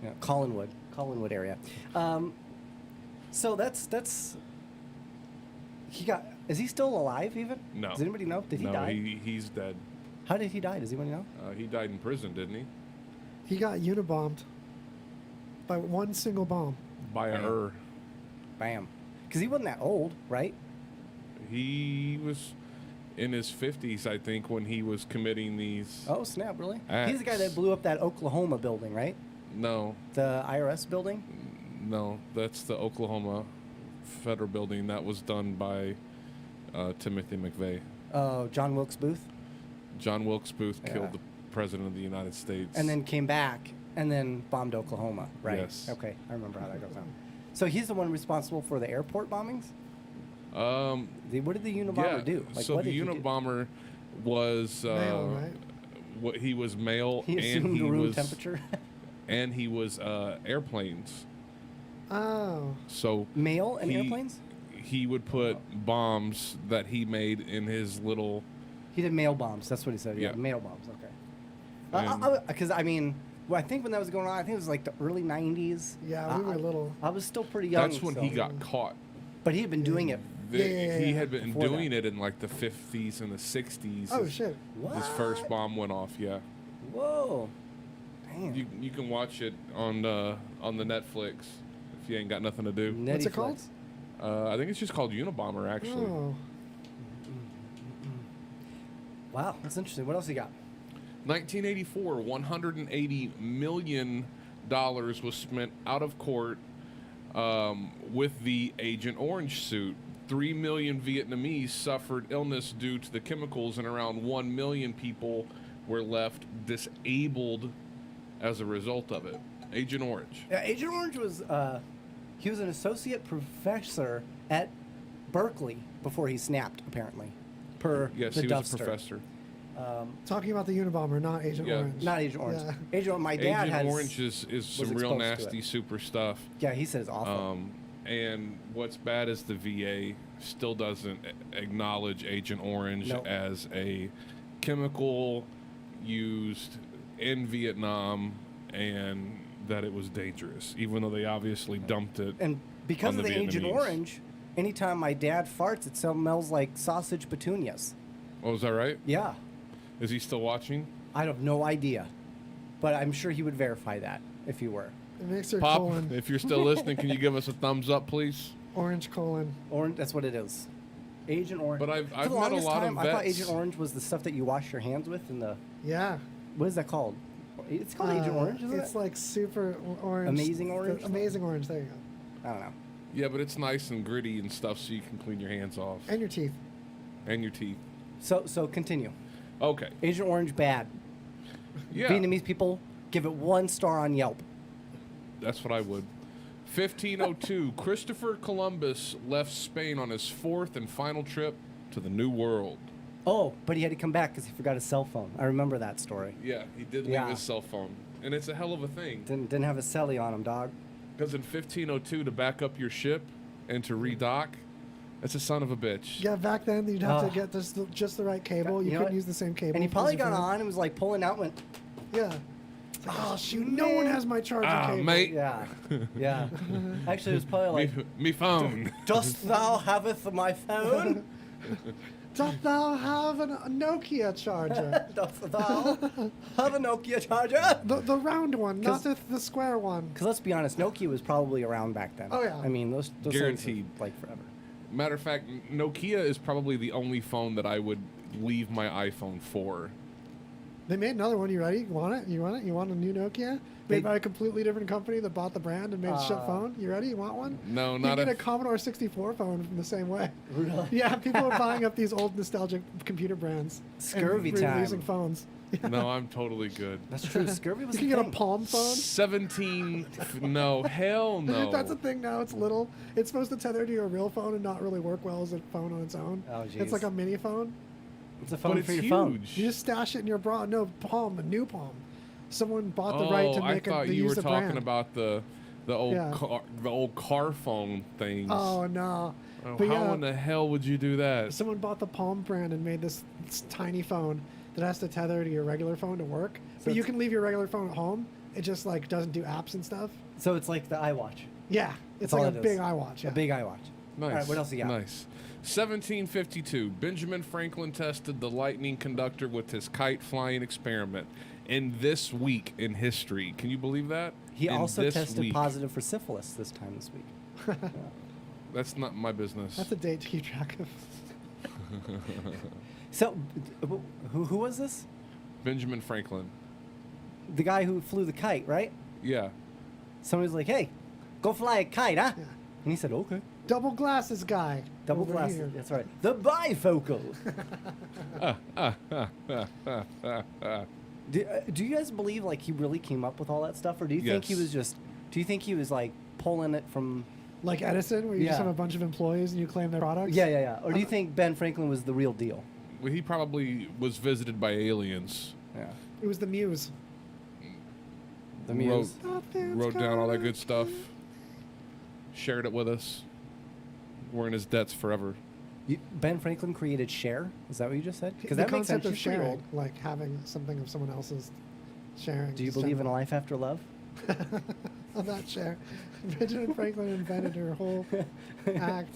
Yeah, Collinwood area. So that's. He got. Is he still alive even? No. Does anybody know? Did he no, die? he's dead. How did he die? Does anybody know? He died in prison, didn't he? He got unibombed by one single bomb. By a Bam. Because he wasn't that old, right? He was in his 50s, I think, when he was committing these. Oh, snap, really? acts. He's the guy that blew up that Oklahoma building, right? No. The IRS building? No, that's the Oklahoma Federal Building. That was done by Timothy McVeigh. Oh, John Wilkes Booth? John Wilkes Booth Yeah. killed the President of the United States. And then came back and then bombed Oklahoma, right? Yes. Okay, I remember how that goes down. So he's the one responsible for the airport bombings? What did the Unabomber do? Like, so what the did he do? Unabomber was Male, right? what he was male, He and assumed he room was temperature. and he was airplanes. Oh. So Mail and airplanes? He would put bombs that he made in his little. He did mail bombs. That's what he said. Yeah, Yeah. mail bombs. Okay. Because I mean, I think when that was going on, I think it was like the early '90s. Yeah, we were little. I was still pretty young. That's when so- he got caught. But he had been doing it. He had been Before doing that. it in like the 50s and the 60s. Oh, shit. His first bomb went off. Yeah. Whoa. Damn. You can watch it on the Netflix if you ain't got nothing to do. What's it called? I think it's just called Unabomber, actually. Oh. Wow, that's interesting. What else you got? 1984, $180 million was spent out of court with the Agent Orange suit. 3 million Vietnamese suffered illness due to the chemicals, and around 1 million people were left disabled as a result of it. Agent Orange. Yeah, Agent Orange was he was an associate professor at Berkeley before he snapped, apparently. Yes, the he was a Duffster. professor. Talking about the Unabomber, not Agent Yeah. Orange. Not Agent Orange. Yeah. My dad Agent has. Orange is some real exposed to nasty, it. super stuff. Yeah, he said it's awful. And what's bad is the VA still doesn't acknowledge Agent Orange Nope. as a chemical used in Vietnam and that it was dangerous, even though they obviously dumped it. And because on of the Agent Vietnamese. Orange, anytime my dad farts, it smells like sausage petunias. Oh, is that right? Yeah. Is he still watching? I have no idea. But I'm sure he would verify that if he were. It makes her Pop, colon if you're still listening, can you give us a thumbs up, please? orange colon. Orange, that's what it is. Agent Orange. But I've For met the a longest lot of time, I thought vets. Agent Orange was the stuff that you wash your hands with in the... Yeah. What is that called? It's called Agent Orange, isn't It's it? like super orange. Amazing orange? Amazing orange. There you go. I don't know. Yeah, but it's nice and gritty and stuff, so you can clean your hands off And your teeth. and your teeth. So continue. Okay. Agent Orange, bad. Yeah. Vietnamese people, give it 1 star on Yelp. That's what I would. 1502, Christopher Columbus left Spain on his 4th and final trip to the New World. Oh, but he had to come back because he forgot his cell phone. I remember that story. Yeah, he did leave Yeah. his cell phone. And it's a hell of a thing. Didn't have a celly on him, dog. Because in 1502, to back up your ship and to redock, that's a son of a bitch. Yeah, back then you'd have Ugh. to get just the right cable. You know couldn't what? use the same cable. And he as probably your got friend. on and was like pulling out, went, Yeah. It's like, oh shoot, no one has my charger cable. Mate, yeah, yeah. Actually, it was probably like, me phone. dost thou haveth my phone? Doth thou have a Nokia charger? Dost thou have a Nokia charger? the round one, not 'Cause- the square one. Because let's be honest, Nokia was probably around back then. Oh, yeah. I mean, those things Guaranteed. were, like forever. Matter of fact, Nokia is probably the only phone that I would leave my iPhone for. They made another one. You ready? You want it? You want it? You want a new Nokia? They- Made by a completely different company that bought the brand and made a shit phone? You ready? You want one? No, You not get a- a Commodore 64 phone from the same way. Really? Yeah, people are buying up these old nostalgic computer brands. Scurvy and releasing time. phones. No, I'm totally good. That's true. Scurvy was You can a get a thing. Palm phone. 17. No, hell no. That's a thing now. It's little. It's supposed to tether to your real phone and not really work well as a phone on its own. Oh, It's jeez. like a mini phone. It's a But phone it's for your huge. phone. You just stash it in your bra. No, Palm, a new Palm. Someone bought the Oh, right to I make thought it. To you use were the talking brand. about the old Yeah. the old car phone things. Oh no! Oh, But how yeah, in the hell would you do that? someone bought the Palm brand and made this tiny phone that has to tether to your regular phone to work. So But you it's- can leave your regular phone at home. It just like doesn't do apps and stuff. So it's like the iWatch. Yeah, it's That's all like a it is. big iWatch. Yeah. A big iWatch. Nice. All right, what else you got? Nice. 1752. Benjamin Franklin tested the lightning conductor with his kite flying experiment. In this week in history, can you believe that? He In also this tested week. positive for syphilis this time this week. That's not my business. That's a date to keep track of. So, who was this? Benjamin Franklin. The guy who flew the kite, right? Yeah. Somebody was like, "Hey, go fly a kite, huh?" Yeah. And he said, "Okay." Double glasses guy. Double over glasses. here. That's right. The bifocal. Do you guys believe like he really came up with all that stuff, or do you think he Yes. was just? Do you think he was like pulling it from? Like Edison, where you just Yeah. have a bunch of employees and you claim their products. Yeah. Or do you think Ben Franklin was the real deal? Well, he probably was visited by aliens. Yeah. It was the Muse. The Muse. Wrote down all that good stuff. Shared it with us. We're in his debts forever. Ben Franklin created Share. Is that what you just said? Because The that makes sense. concept of He's pretty sharing, old. like having something of someone else's sharing. Do you is believe in a general. life after love? Of that share? Benjamin Franklin invented her whole act,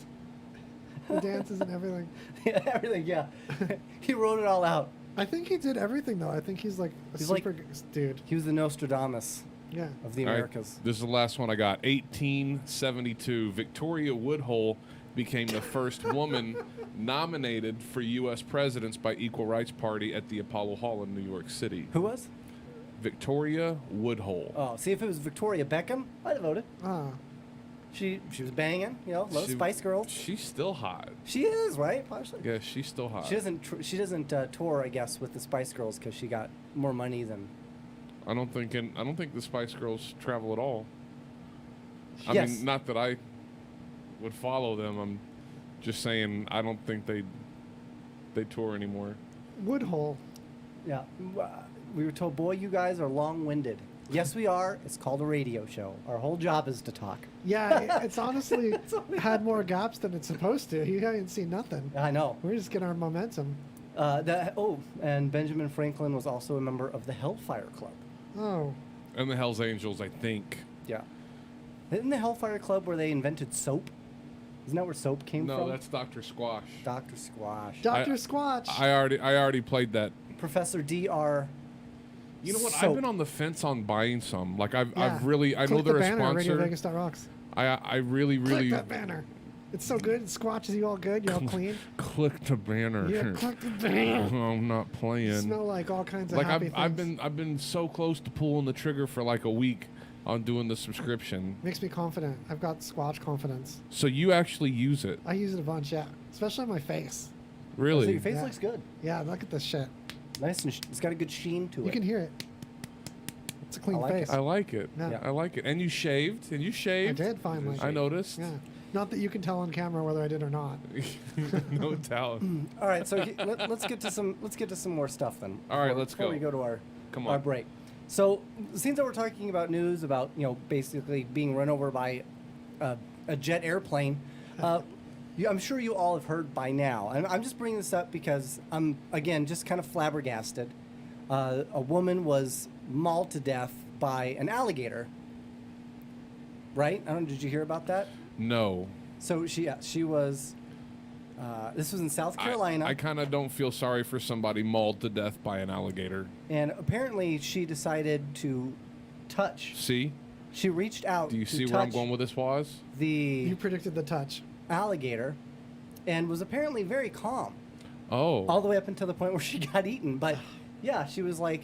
the dances and everything. Yeah, everything. Yeah. He wrote it all out. I think he did everything though. I think he's like a He's like- super dude. He was the Nostradamus Yeah. of the All right, Americas. this is the last one I got. 1872. Victoria Woodhull became the first woman nominated for U.S. presidents by Equal Rights Party at the Apollo Hall in New York City. Who was? Victoria Woodhull. Oh, see if it was Victoria Beckham, I'd have voted. Ah. She was banging, you know, little Spice Girls. She's still hot. She is, right? Partially. Yeah, she's still hot. She doesn't tour, I guess, with the Spice Girls because she got more money than. I don't think the Spice Girls travel at all. I Yes. mean, not that I would follow them. I'm just saying I don't think they tour anymore. Woodhull. Yeah. We were told, boy, you guys are long-winded. Yes, we are. It's called a radio show. Our whole job is to talk. Yeah, it's honestly had more gaps than it's supposed to. You haven't seen nothing. I know. We're just getting our momentum. And Benjamin Franklin was also a member of the Hellfire Club. Oh. And the Hells Angels, I think. Yeah. Isn't the Hellfire Club where they invented soap? Isn't that where soap came from? No, that's Dr. Squash. Dr. Squash. Dr. Squatch. I already played that. Professor D.R. You know what? Soap. I've been on the fence on buying some. Like I've Yeah. really I know Click the they're a banner at sponsor. RadioVegas.rocks. I really Click that banner. It's so good. It squatches you all good. You're all clean. click the banner. Yeah, click the banner. I'm not playing. You smell like all kinds of Like happy things. I've been so close to pulling the trigger for like a week on doing the subscription. Makes me confident. I've got Squatch confidence. So you actually use it? I use it a bunch, yeah. Especially on my face. Really? So your face Yeah. looks good. Yeah, look at this shit. Nice and it's got a good sheen to it. You can hear it. It's a clean like face. I like it. Yeah. I like it. And you shaved. And you I shaved. did finally. I noticed. Yeah. Not that you can tell on camera whether I did or not. No doubt. All right, so let's get to some more stuff then. All right, before- let's before go. we go to our Come our on. break. So since we're talking about news about basically being run over by a jet airplane, I'm sure you all have heard by now, and I'm just bringing this up because I'm again just kind of flabbergasted. A woman was mauled to death by an alligator. Right? I don't know. Did you hear about that? No. So she was. This was in South Carolina. I kind of don't feel sorry for somebody mauled to death by an alligator. And apparently she decided to touch. See? She reached out. Do you to see where I'm touch going with this, Waz? The You predicted the touch. alligator, and was apparently very calm Oh. all the way up until the point where she got eaten. But yeah, she was like,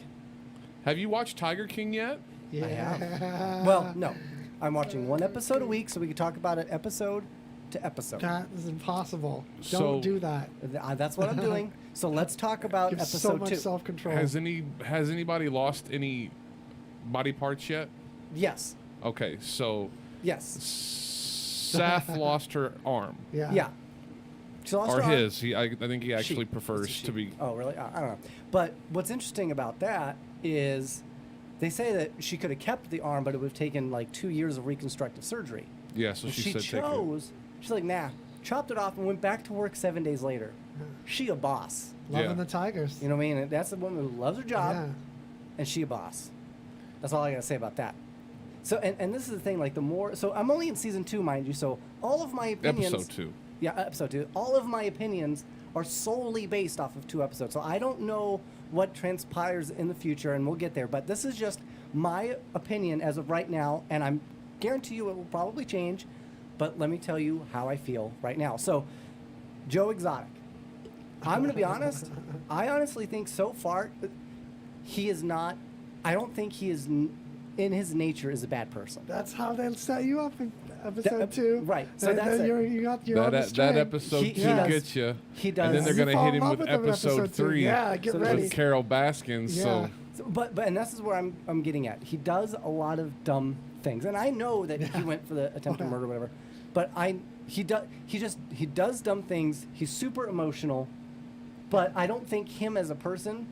Have you watched Tiger King yet? Yeah. well, no, I'm watching one episode a week, so we can talk about it episode to episode. That is impossible. So- Don't do that. That's what I'm doing. So let's talk about You have episode so much 2. self-control. Has anybody lost any body parts yet? Yes. Okay, so Yes. Saf lost her arm. Yeah. Yeah. She lost Or her arm. his. I think he actually She. prefers It's a to she. be. Oh, really? I don't know. But what's interesting about that is they say that she could have kept the arm, but it would have taken like 2 years of reconstructive surgery. Yeah, so And she she said take it. chose. She's like, nah. Chopped it off and went back to work 7 days later. She a boss. Loving Yeah. the Tigers. You know what I mean? And that's a woman who loves her job, Yeah. and she a boss. That's all I gotta say about that. So, and this is the thing, like the more. So I'm only in season 2, mind you. So all of my opinions. Episode 2. Yeah, episode 2. All of my opinions are solely based off of 2 episodes. So I don't know what transpires in the future, and we'll get there. But this is just my opinion as of right now, and I'm guarantee you it will probably change. But let me tell you how I feel right now. So, Joe Exotic. I'm going to be honest. I honestly think so far he is not. I don't think he is in his nature is a bad person. That's how they'll set you up in episode 2. Right. So that's it. You're on the That string. episode He 2 does- gets you. he And does- then they're You going to fall hit in him love with him in episode 2. 3. Yeah, get So ready. With Carol Baskins. Yeah. So But and this is where I'm getting at. He does a lot of dumb things, and I know that he went for the attempted murder, or whatever. But he does dumb things. He's super emotional, but I don't think him as a person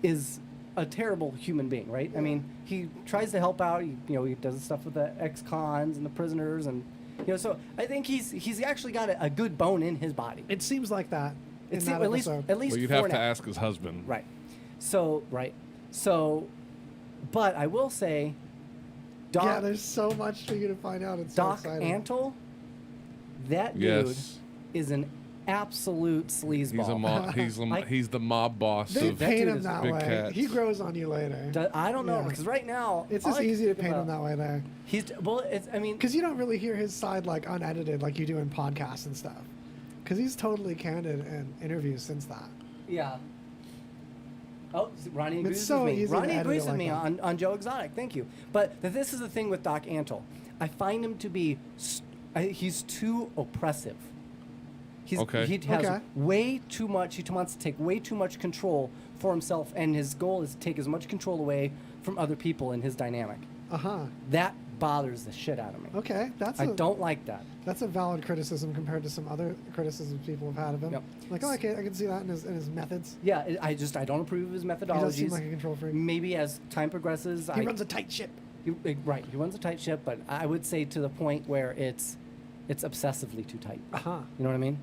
is a terrible human being, right? I mean, he tries to help out. He does stuff with the ex-cons and the prisoners, and so I think he's actually got a good bone in his body. It seems like that in It's that at least episode. well, you'd for have to now. ask his husband. Right. So, but I will say, Yeah, there's so much for you to find out. It's Doc so exciting. Antle, that dude Yes. is an absolute sleazeball. He's a mob. He's the mob boss They of paint dude him is that Big way. Cats. He grows on you later. I don't know Yeah. because right now It's all just I can easy to think paint him about- that way there. I mean, Because you don't really hear his side like unedited like you do in podcasts and stuff. Because he's totally candid in interviews since that. yeah. Oh, Ronnie agrees so with me. easy to Ronnie edit agrees it with like me that. on Joe Exotic. Thank you. But this is the thing with Doc Antle. I find him to be he's too oppressive. He has Okay. way too much. He wants to take way too much control for himself, and his goal is to take as much control away from other people in his dynamic. That bothers the shit out of me. Okay, I don't like that. That's a valid criticism compared to some other criticisms people have had of him. Yep. Like, I can see that in his methods. Yeah, I don't approve of his methodologies. He does seem like a control freak. Maybe as time progresses, He runs a tight ship. He runs a tight ship, but I would say to the point where it's obsessively too tight. You know what I mean?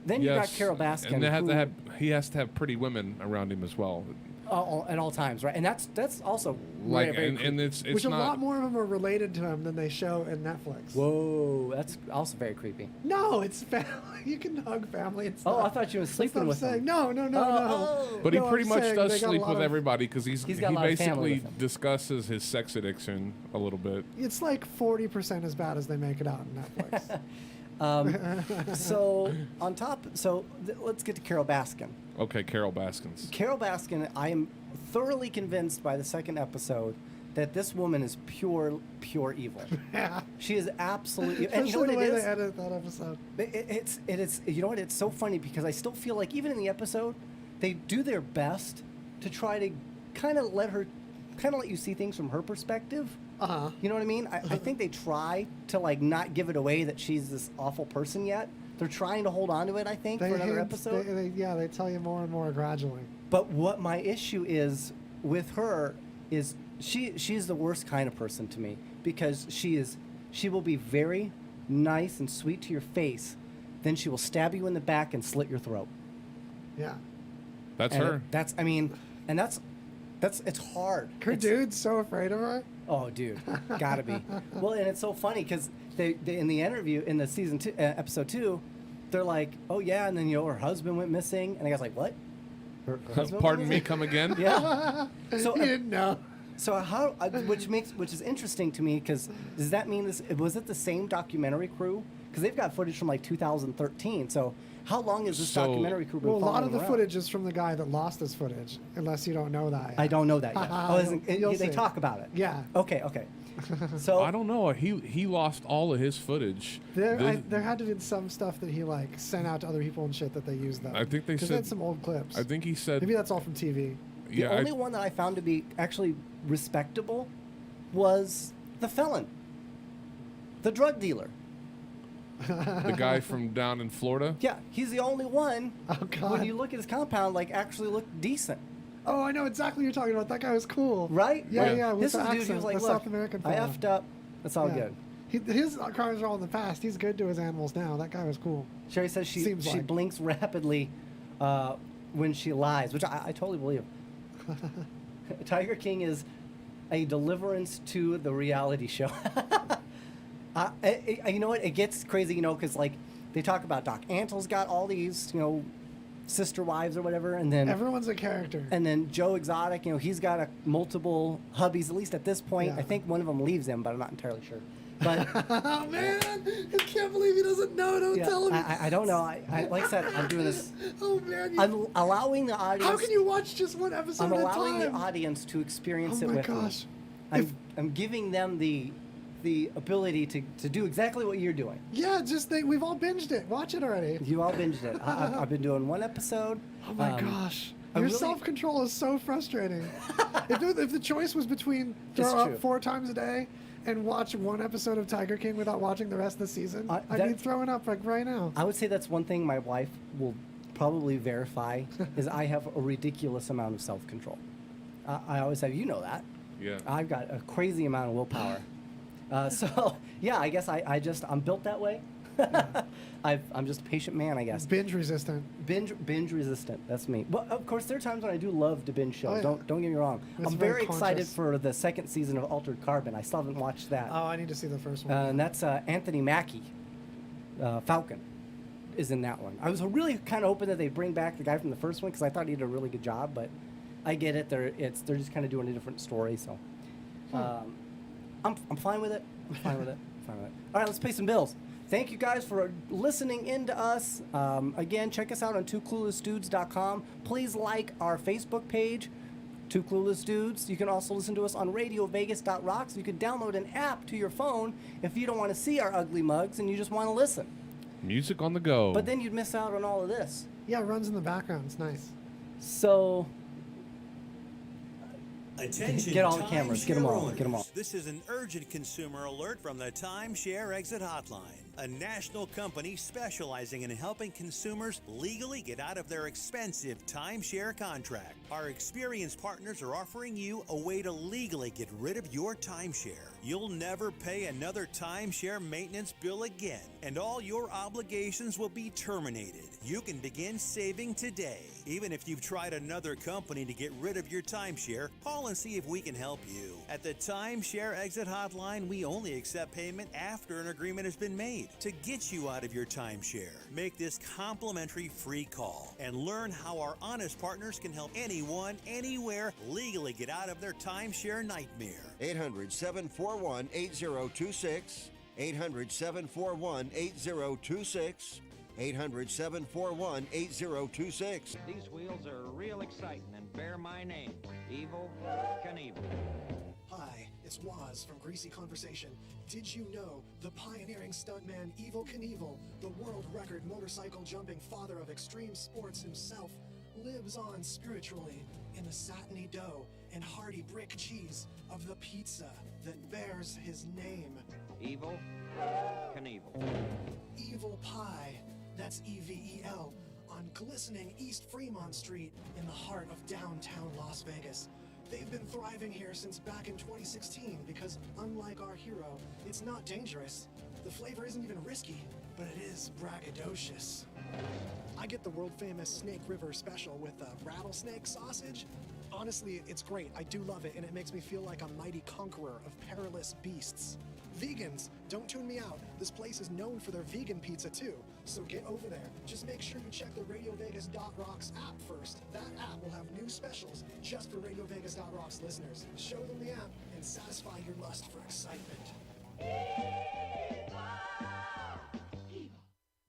Then you got Carol Baskin, and he has to have pretty women around him as well. At all times, right? And that's also Like, very and it's Which not a lot more of them are related to him than they show in Netflix. Whoa, that's also very creepy. No, it's family. You can hug family and stuff. Oh, I thought you were sleeping with them. him. No. But he No, pretty I'm much saying does they got a sleep lot with of- everybody because he got a lot of family basically with him. discusses his sex addiction a little bit. It's like 40% as bad as they make it out in Netflix. So let's get to Carol Baskin. Okay, Carol Baskins. Carol Baskin, I am thoroughly convinced by the second episode that this woman is pure evil. Yeah. She is absolutely. And you know Especially what the it way is? they edit that episode. It is. You know what? It's so funny because I still feel like even in the episode, they do their best to try to kind of let you see things from her perspective. You know what I mean? I think they try to like not give it away that she's this awful person yet. They're trying to hold on to it, I think, for another episode. They tell you more and more gradually. But what my issue is with her is she's the worst kind of person to me because she will be very nice and sweet to your face, then she will stab you in the back and slit your throat. Yeah. That's her. That's it's hard. Her dude's so afraid of her. Oh, dude, gotta be. Well, and it's so funny because they in the interview in the season 2, episode 2, they're like, oh yeah, and then her husband went missing, and the guy's like, what? Her husband Pardon went me, missing? come again? Yeah. So He didn't know. So how, which is interesting to me because does that mean was it the same documentary crew? Because they've got footage from like 2013. So how long is this documentary crew been Well, a lot following of the around? footage is from the guy that lost his footage, unless you don't know that yet. I don't know that yet. You'll They see. talk about it. Yeah. Okay. So I don't know. He lost all of his footage. There had to be some stuff that he like sent out to other people and shit that they used though. I think they 'Cause said had some old clips. I think he said Maybe that's all from TV. the only one that I found to be actually respectable was the felon, the drug dealer. the guy from down in Florida. Yeah, he's the only one. Oh God. When you look at his compound, like actually looked decent. Oh, I know exactly what you're talking about. That guy was cool. Right? Yeah, Right. yeah. With This the is the dude accent, who was like, the look, South American I fella. effed up. That's all Yeah. good. His crimes are all in the past. He's good to his animals now. That guy was cool. Sherry says she Seems like. blinks rapidly when she lies, which I totally believe. Tiger King is a deliverance to the reality show. You know what? It gets crazy, because like they talk about Doc Antle's got all these, sister wives or whatever, and then Everyone's a character. and then Joe Exotic, he's got multiple hubbies. At least at this point, Yeah. I think one of them leaves him, but I'm not entirely sure. But Oh man, I can't believe he doesn't know. Don't yeah, tell him. I don't know. I like I said, I'm doing this. Oh man, I'm allowing the audience. how can you watch just one episode I'm at a allowing the time? audience to experience Oh it my with gosh. me. I'm giving them the ability to do exactly what you're doing. Yeah, we've all binged it. Watch it already. You all binged it. I've been doing one episode. Oh my gosh. I Your really- self-control is so frustrating. if the choice was between throw It's up true. 4 times a day and watch one episode of Tiger King without watching the rest of the season, I'd be that- throwing up like right now. I would say that's one thing my wife will probably verify is I have a ridiculous amount of self-control. I always have. You know that. Yeah. I've got a crazy amount of willpower. So yeah, I guess I'm built that way. I'm just a patient man, I guess. Binge resistant. Binge resistant. That's me. Well, of course, there are times when I do love to binge shows. Oh, yeah. Don't get me wrong. That's I'm very very excited conscious. for the second season of Altered Carbon. I still haven't watched that. Oh, I need to see the first one. And that's Anthony Mackie, Falcon, is in that one. I was really kind of hoping that they'd bring back the guy from the first one because I thought he did a really good job. But I get it. They're just kind of doing a different story. So I'm fine with it. I'm fine with it. All right, let's pay some bills. Thank you guys for listening in to us. Again, check us out on twocluelessdudes.com. Please like our Facebook page. Two Clueless Dudes. You can also listen to us on RadioVegas.rocks. You can download an app to your phone if you don't want to see our ugly mugs and you just want to listen. Music on the go. But then you'd miss out on all of this. Yeah, it runs in the background. It's nice. So, Attention, get all the cameras. Get them all. owners. Get them all. This is an urgent consumer alert from the Timeshare Exit Hotline, a national company specializing in helping consumers legally get out of their expensive timeshare contract. Our experienced partners are offering you a way to legally get rid of your timeshare. You'll never pay another timeshare maintenance bill again, and all your obligations will be terminated. You can begin saving today. Even if you've tried another company to get rid of your timeshare, call and see if we can help you. At the Timeshare Exit Hotline, we only accept payment after an agreement has been made to get you out of your timeshare. Make this complimentary free call and learn how our honest partners can help anyone, anywhere, legally get out of their timeshare nightmare. 800-741-8026. 800-741-8026. 800-741-8026. These wheels are real exciting and bear my name, Evil Knievel. Hi, it's Waz from Greasy Conversation. Did you know the pioneering stuntman Evil Knievel, the world record motorcycle jumping father of extreme sports himself, lives on spiritually in the satiny dough and hearty brick cheese of the pizza that bears his name? Evil Knievel. Evil Pie, that's EVEL, on glistening East Fremont Street in the heart of downtown Las Vegas. They've been thriving here since back in 2016 because, unlike our hero, it's not dangerous. The flavor isn't even risky, but it is braggadocious. I get the world-famous Snake River special with the rattlesnake sausage. Honestly, it's great. I do love it, and it makes me feel like a mighty conqueror of perilous beasts. Vegans, don't tune me out. This place is known for their vegan pizza too. So get over there. Just make sure you check the RadioVegas.rocks app first. That app will have new specials just for RadioVegas.rocks listeners. Show them the app and satisfy your lust for excitement.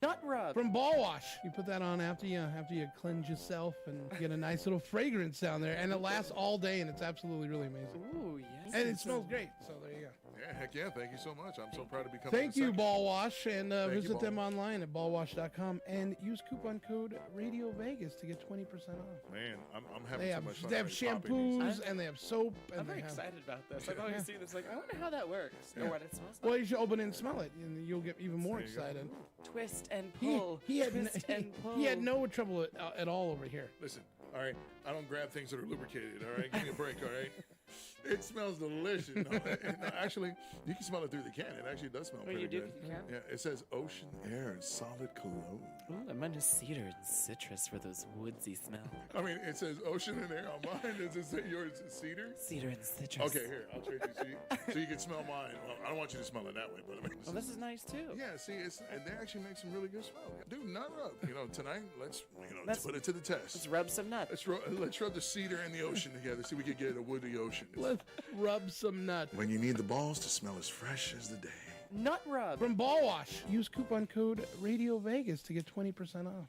Nut rub from Ball Wash. You put that on after you cleanse yourself and get a nice little fragrance down there, and it lasts all day, and it's absolutely really amazing. Ooh, yes. And it smells great. So there you go. Yeah, heck yeah. Thank you so much. I'm so proud to be coming. Thank you, Ball Wash, and visit them Ball. online at ballwash.com and use coupon code Radio Vegas to get 20% off. Man, I'm having They so have much fun. they have already popping these. shampoos and they have soap. And I'm very they have, excited about this. I've always seen this. Like, I wonder how that works or what it smells like. Well, you should open it and smell it, and you'll get even more excited. Twist and pull. He had twist and pull. he had no trouble at all over here. Listen, all right, I don't grab things that are lubricated, all right? Give me a break, all right? It smells delicious. No, actually, you can smell it through the can. It actually does smell pretty you do? good. You can? Yeah, it says ocean air and solid cologne. Ooh, mine is cedar and citrus for those woodsy smells. I mean, it says ocean and air on mine. Does it say yours is cedar? Cedar and citrus. Okay, here, I'll trade you. See, so you can smell mine. Well, I don't want you to smell it that way, but I mean, Well, this is nice too. yeah. See, and they actually make some really good smell. Dude, nut rub. You know, tonight let's Let's- put it to the test. Let's rub some nuts. Let's rub the cedar and the ocean together. See if we can get a woody ocean. Let's rub some nuts. When you need the balls to smell as fresh as the day. Nut rub from Ball Wash. Use coupon code Radio Vegas to get 20% off.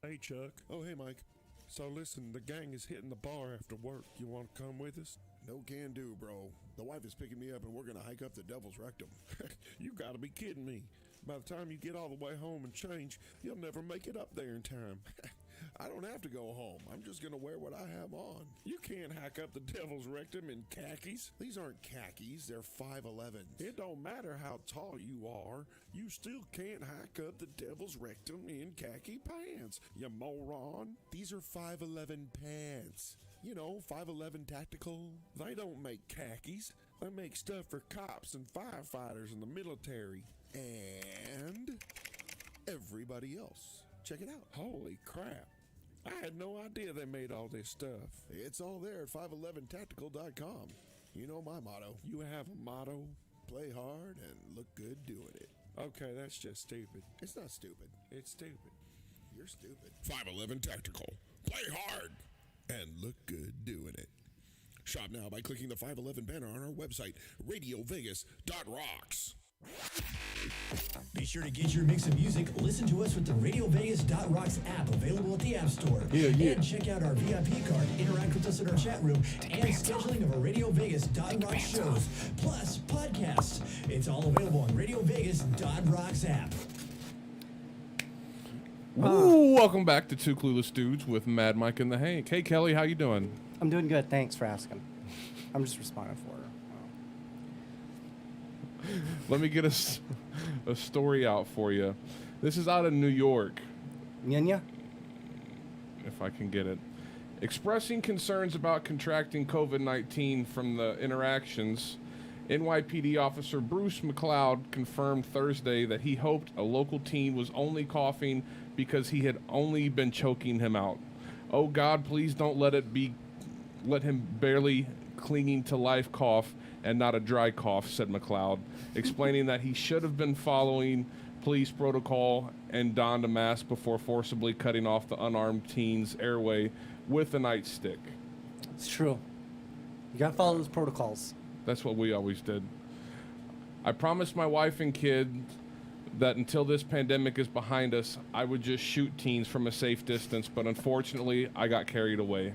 Hey, Chuck. Oh, hey, Mike. So, listen, the gang is hitting the bar after work. You want to come with us? No can do, bro. The wife is picking me up and we're going to hike up the Devil's Rectum. You gotta be kidding me. By the time you get all the way home and change, you'll never make it up there in time. I don't have to go home. I'm just going to wear what I have on. You can't hike up the Devil's Rectum in khakis. These aren't khakis. They're 5'11s. It don't matter how tall you are. You still can't hike up the Devil's Rectum in khaki pants, you moron. These are 5'11 pants. You know, 5'11 tactical. They don't make khakis. They make stuff for cops and firefighters in the military. And everybody else. Check it out. Holy crap. I had no idea they made all this stuff. It's all there at 511tactical.com. You know my motto. You have a motto? Play hard and look good doing it. Okay, that's just stupid. It's not stupid. It's stupid. You're stupid. 511 Tactical. Play hard and look good doing it. Shop now by clicking the 511 banner on our website, RadioVegas.rocks. Be sure to get your mix of music. Listen to us with the RadioVegas.rocks app available at the App Store. And check out our VIP card, interact with us in our chat room, and scheduling of our RadioVegas.rocks shows, plus podcasts. It's all available on RadioVegas.rocks app. Ooh, welcome back to Two Clueless Dudes with Mad Mike and the Hank. Hey, Kelly, how you doing? I'm doing good. Thanks for asking. I'm just responding for her. Let me get a story out for you. This is out of New York. Nyanya? If I can get it. Expressing concerns about contracting COVID-19 from the interactions, NYPD officer Bruce McLeod confirmed Thursday that he hoped a local teen was only coughing because he had only been choking him out. Oh God, please don't let him barely clinging to life cough and not a dry cough, said McLeod, explaining that he should have been following police protocol and donned a mask before forcibly cutting off the unarmed teen's airway with a nightstick. It's true. You gotta follow those protocols. That's what we always did. I promised my wife and kid that until this pandemic is behind us, I would just shoot teens from a safe distance, but unfortunately, I got carried away.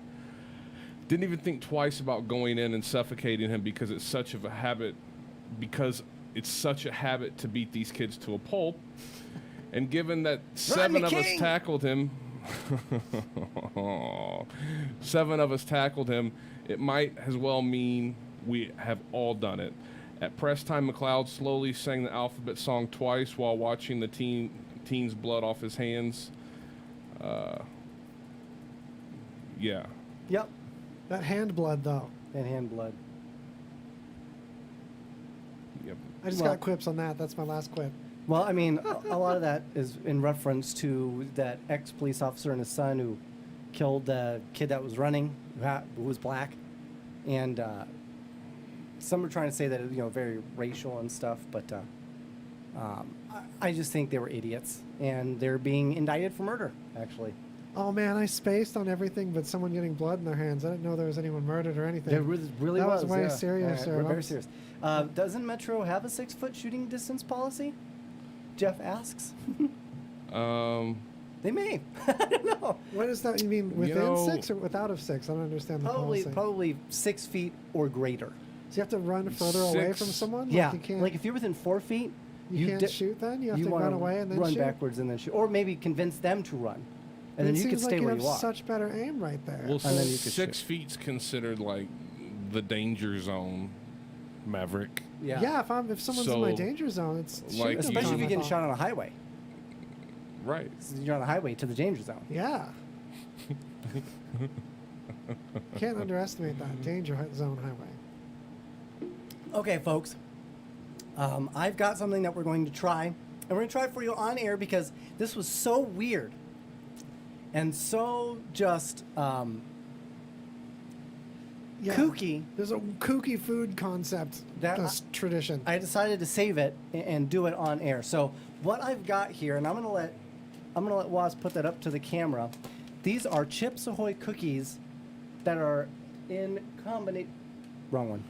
Didn't even think twice about going in and suffocating him because it's such a habit to beat these kids to a pulp. And given that seven of us tackled him, it might as well mean we have all done it. At press time, McLeod slowly sang the alphabet song twice while watching the teen's blood off his hands. Yeah. Yep. That hand blood, though. That hand blood. Yep. I just got quips on that. That's my last quip. Well, I mean, a lot of that is in reference to that ex-police officer and his son who killed the kid that was running, who was black. And some are trying to say that it, very racial and stuff, but I just think they were idiots. And they're being indicted for murder, actually. Oh man, I spaced on everything but someone getting blood in their hands. I didn't know there was anyone murdered or anything. It really was way yeah. serious. We're very serious. Doesn't Metro have a 6-foot shooting distance policy? Jeff asks. They may. I don't know. What is that? You mean within 6 or without of 6? I don't understand the policy. Probably 6 feet or greater. So you have to run further away from someone? Yeah. Like, you can't, like if you're within 4 feet, you can't shoot then? You have to run away and then run shoot? backwards and then shoot. Or maybe convince them to run. And then you could stay where you are. Such better aim right there. Well, 6 feet's considered like the danger zone, Maverick. Yeah. Yeah, if someone's in my danger zone, it's like especially if you're getting shot on a highway. Right. So you're on a highway to the danger zone. Yeah. Can't underestimate that danger zone highway. Okay, folks. I've got something that we're going to try. And we're going to try it for you on air because this was so weird. And so just kooky. There's a kooky food concept. That's tradition. I decided to save it and do it on air. So what I've got here, and I'm gonna let Waz put that up to the camera. These are Chips Ahoy cookies that are in combination. Wrong one.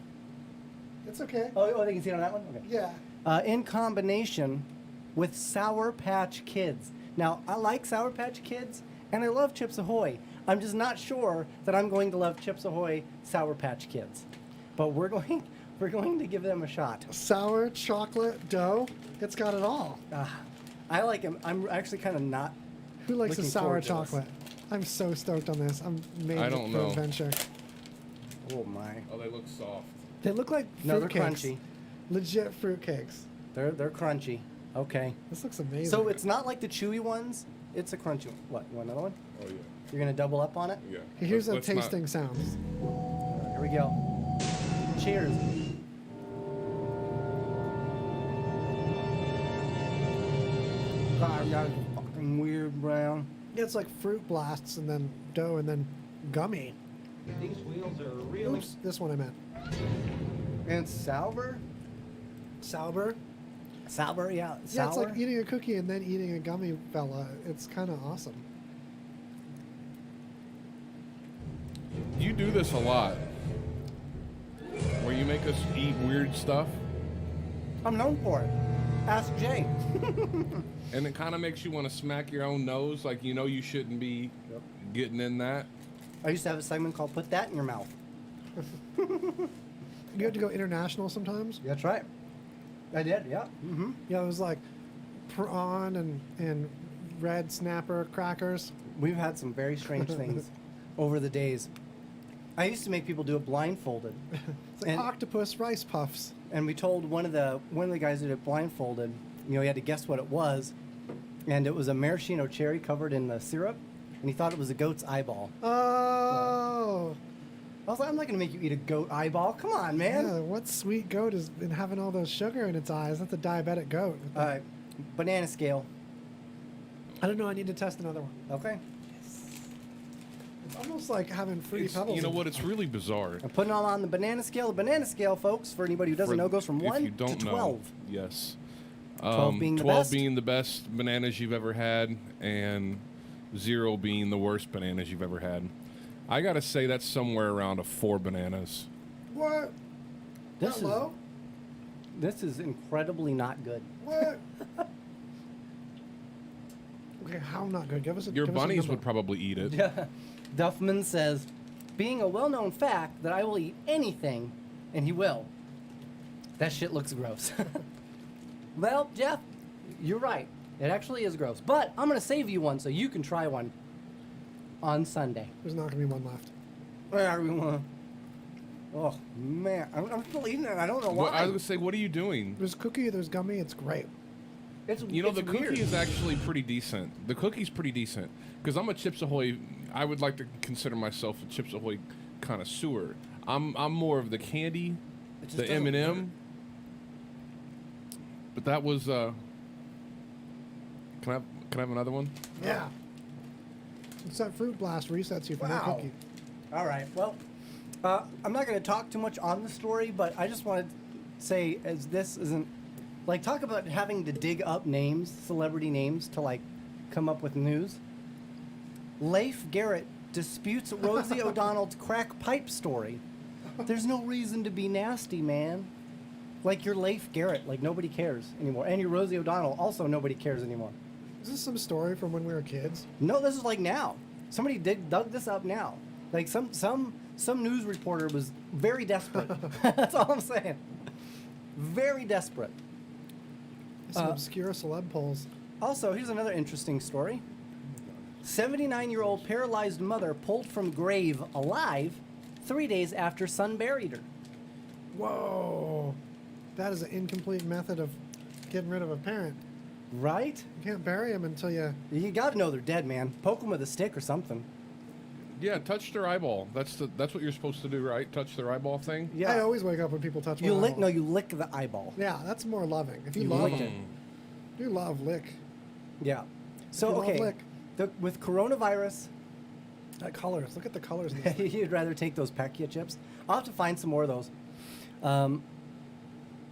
It's okay. Oh, they can see it on that one. Okay. Yeah. In combination with Sour Patch Kids. Now I like Sour Patch Kids. And I love Chips Ahoy. I'm just not sure that I'm going to love Chips Ahoy Sour Patch Kids. But we're going to give them a shot. Sour chocolate dough. It's got it all. I like them. I'm actually kind of not. Who likes a sour forward to chocolate? I'm so stoked on this. I'm made for adventure. Oh my. Oh, they look soft. They look like no, they're fruitcakes. crunchy. Legit fruitcakes. They're crunchy. Okay. This looks amazing. So it's not like the chewy ones. It's a crunchy one. What? You want another one? Oh yeah. You're gonna double up on it? Yeah. Here's the tasting sounds. Here we go. Cheers. God, that is fucking weird, brown. Yeah, it's like fruit blasts and then dough and then gummy. These wheels are really. Oops, this one I meant. And sour? Sour? Sour, yeah. Yeah, Sour? it's like eating a cookie and then eating a gummy fella. It's kind of awesome. You do this a lot. Where you make us eat weird stuff. I'm known for it. Ask Jay. And it kind of makes you want to smack your own nose, like you know you shouldn't be getting in that. I used to have a segment called "Put That in Your Mouth." You had to go international sometimes. That's right. I did. Yeah. Mm-hmm. Yeah, it was like prawn and red snapper crackers. We've had some very strange things over the days. I used to make people do it blindfolded. It's like octopus rice puffs. And we told one of the guys who did it blindfolded, you know, he had to guess what it was, and it was a maraschino cherry covered in the syrup, and he thought it was a goat's eyeball. Oh. I was like, I'm not gonna make you eat a goat eyeball. Come on, man. Yeah, what sweet goat has been having all those sugar in its eyes? That's a diabetic goat. All right, banana scale. I don't know. I need to test another one. Okay. It's almost like having fruity pebbles. You know what? It's really bizarre. I'm putting it all on the banana scale. The banana scale, folks, for anybody who doesn't know, goes from 1 to 12. Know, yes. 12 being the 12 best. being the best bananas you've ever had, and 0 being the worst bananas you've ever had. I gotta say that's somewhere around a 4 bananas. What? Hello? This is incredibly not good. What? Okay, how not good? Give us a Your give us a bunnies number. would probably eat it. Yeah. Duffman says, being a well-known fact that I will eat anything, and he will. That shit looks gross. Well, Jeff, you're right. It actually is gross. But I'm going to save you one so you can try one on Sunday. There's not going to be one left. Oh, man. I'm still eating it. I don't know why. Well, I was going to say, what are you doing? There's cookie, there's gummy. It's great. You know, the weird. cookie is actually pretty decent. The cookie's pretty decent. Because I'm a Chips Ahoy, I would like to consider myself a Chips Ahoy connoisseur. I'm more of the candy, the M&M. But that was, can I have another one? Yeah. It's that fruit blast resets you for no cookie. All right. Well, I'm not going to talk too much on the story, but I just wanted to say, as this isn't like, talk about having to dig up names, celebrity names, to like come up with news. Leif Garrett disputes Rosie O'Donnell's crack pipe story. There's no reason to be nasty, man. Like, you're Leif Garrett, like nobody cares anymore, and you're Rosie O'Donnell, also nobody cares anymore. Is this some story from when we were kids? No, this is like now. Somebody dug this up now. Like some news reporter was very desperate. That's all I'm saying. Very desperate. Some obscure celeb polls. Also, here's another interesting story. 79-year-old paralyzed mother pulled from grave alive 3 days after son buried her. Whoa. That is an incomplete method of getting rid of a parent. Right? You can't bury them until you... You gotta know they're dead, man. Poke them with a stick or something. Yeah, touch their eyeball. That's what you're supposed to do, right? Touch their eyeball thing? Yeah. I always wake up when people touch my You lick? eyeball. No, you lick the eyeball. Yeah, that's more loving. If you You love lick it. You love lick. Yeah. So, You love okay. lick. With coronavirus... That colors. Look at the colors in this. You'd rather take those Pacquiao chips? I'll have to find some more of those.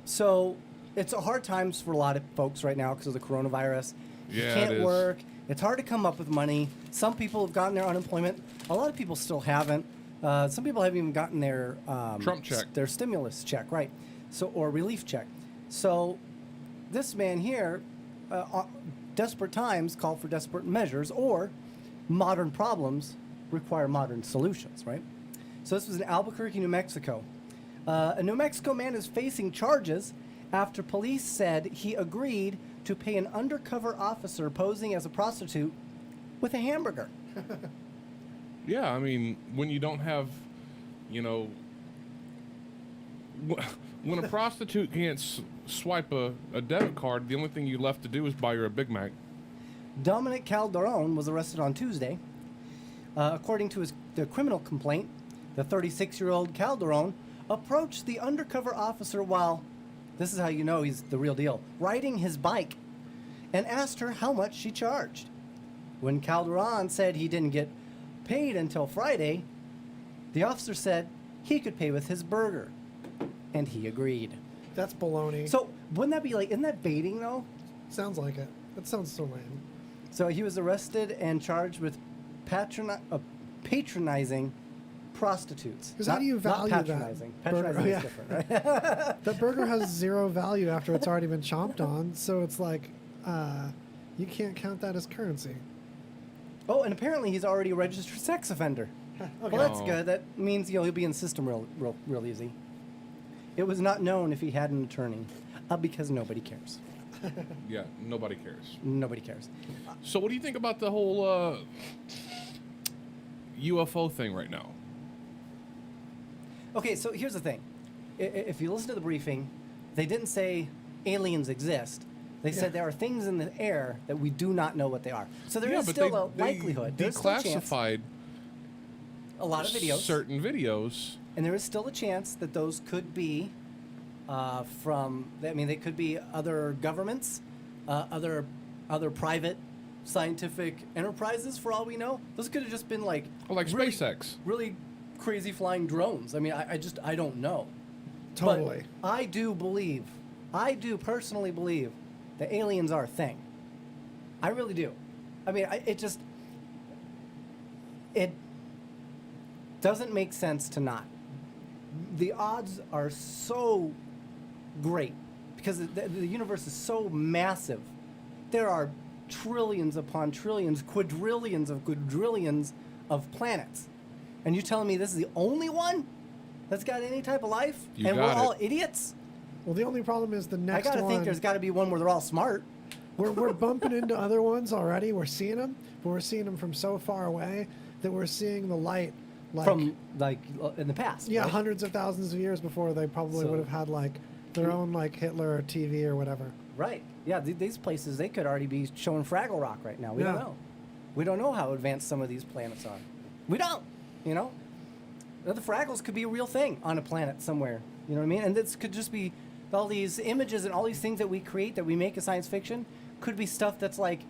So it's a hard times for a lot of folks right now because of the coronavirus. Yeah, you it can't is. work. It's hard to come up with money. Some people have gotten their unemployment. A lot of people still haven't. Some people haven't even gotten their Trump check. Their stimulus check, right? So, or relief check. So this man here, desperate times call for desperate measures, or modern problems require modern solutions, right? So this was in Albuquerque, New Mexico. A New Mexico man is facing charges after police said he agreed to pay an undercover officer posing as a prostitute with a hamburger. Yeah, I mean, when you don't have, you know, when a prostitute can't swipe a debit card, the only thing you left to do is buy her a Big Mac. Dominic Calderon was arrested on Tuesday. According to the criminal complaint, the 36-year-old Calderon approached the undercover officer while, this is how you know he's the real deal, riding his bike, and asked her how much she charged. When Calderon said he didn't get paid until Friday, the officer said he could pay with his burger, and he agreed. That's baloney. So wouldn't that be like, isn't that baiting though? Sounds like it. That sounds so lame. So he was arrested and charged with patronizing prostitutes. Because how do you value not that? patronizing. Burger? Patronizing Yeah. is different, right? That burger has zero value after it's already been chomped on, so it's like you can't count that as currency. Oh, and apparently he's already a registered sex offender. Okay. Well, that's good. That means he'll be in the system real easy. It was not known if he had an attorney, because nobody cares. Yeah, nobody cares. Nobody cares. So what do you think about the whole UFO thing right now? Okay, so here's the thing. If you listen to the briefing, they didn't say aliens exist. They said there are things in the air that we do not know what they are. So there is still a likelihood. They There's still a chance. declassified A lot of videos. certain videos. And there is still a chance that those could be they could be other governments, other private scientific enterprises, for all we know. Those could have just been like really, SpaceX. Really crazy flying drones. I mean, I don't know. Totally. But I do personally believe that aliens are a thing. I really do. I mean, it doesn't make sense to not. The odds are so great because the universe is so massive. There are trillions upon trillions, quadrillions of planets. And you're telling me this is the only one that's got any type of life? You and got we're all it. idiots? Well, the only problem is the next I gotta one. think there's got to be one where they're all smart. We're bumping into other ones already. We're seeing them, but we're seeing them from so far away that we're seeing the light From in the past. Yeah, right? hundreds of thousands of years before they probably So- would have had like their own like Hitler or TV or whatever. Right. Yeah, these places, they could already be showing Fraggle Rock right now. We don't Yeah. know. We don't know how advanced some of these planets are. We don't, you know? The Fraggles could be a real thing on a planet somewhere. You know what I mean? And this could just be all these images and all these things that we create, that we make as science fiction, could be stuff that's like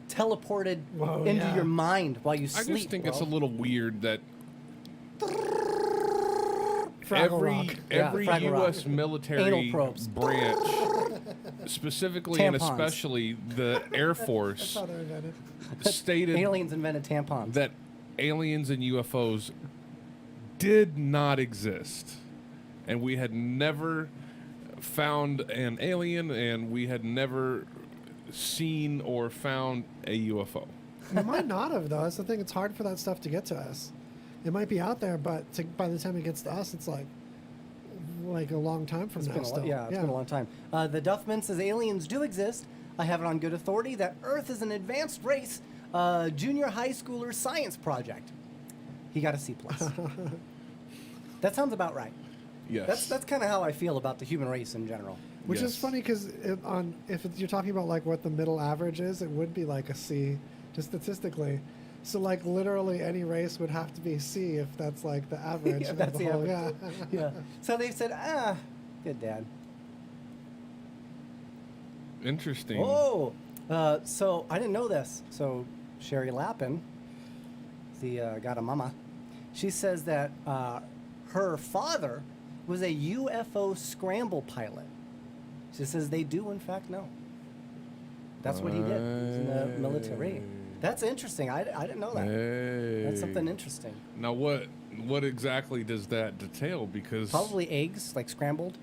teleported Whoa, into yeah. your mind while you I sleep. just think bro. it's a little weird that Fraggle Rock. every Fraggle Rock. U.S. military Anal probes. branch, specifically and Tampons. especially the Air That's Force, how they're invented. stated Aliens invented tampons. that aliens and UFOs did not exist. And we had never found an alien, and we had never seen or found a UFO. We might not have though. That's the thing. It's hard for that stuff to get to us. It might be out there, but by the time it gets to us, it's like a long time from now. Still, It's been a long time. The Duffman says aliens do exist. I have it on good authority that Earth is an advanced race, junior high schooler science project. He got a C+. That sounds about right. Yes. That's kind of how I feel about the human race in general. Which is Yes. funny because you're talking about like what the middle average is, it would be like a C, just statistically. So like literally any race would have to be C if that's like the average. Yeah, of that's the the whole, average. Yeah. So they said, good dad. Interesting. Oh, so I didn't know this. So Sherry Lappin, the got a mama, she says that her father was a UFO scramble pilot. She says they do in fact know. That's what he did. He was in the military. That's interesting. I didn't know that. That's something interesting. Now, what exactly does that detail? Because Probably eggs, like scrambled.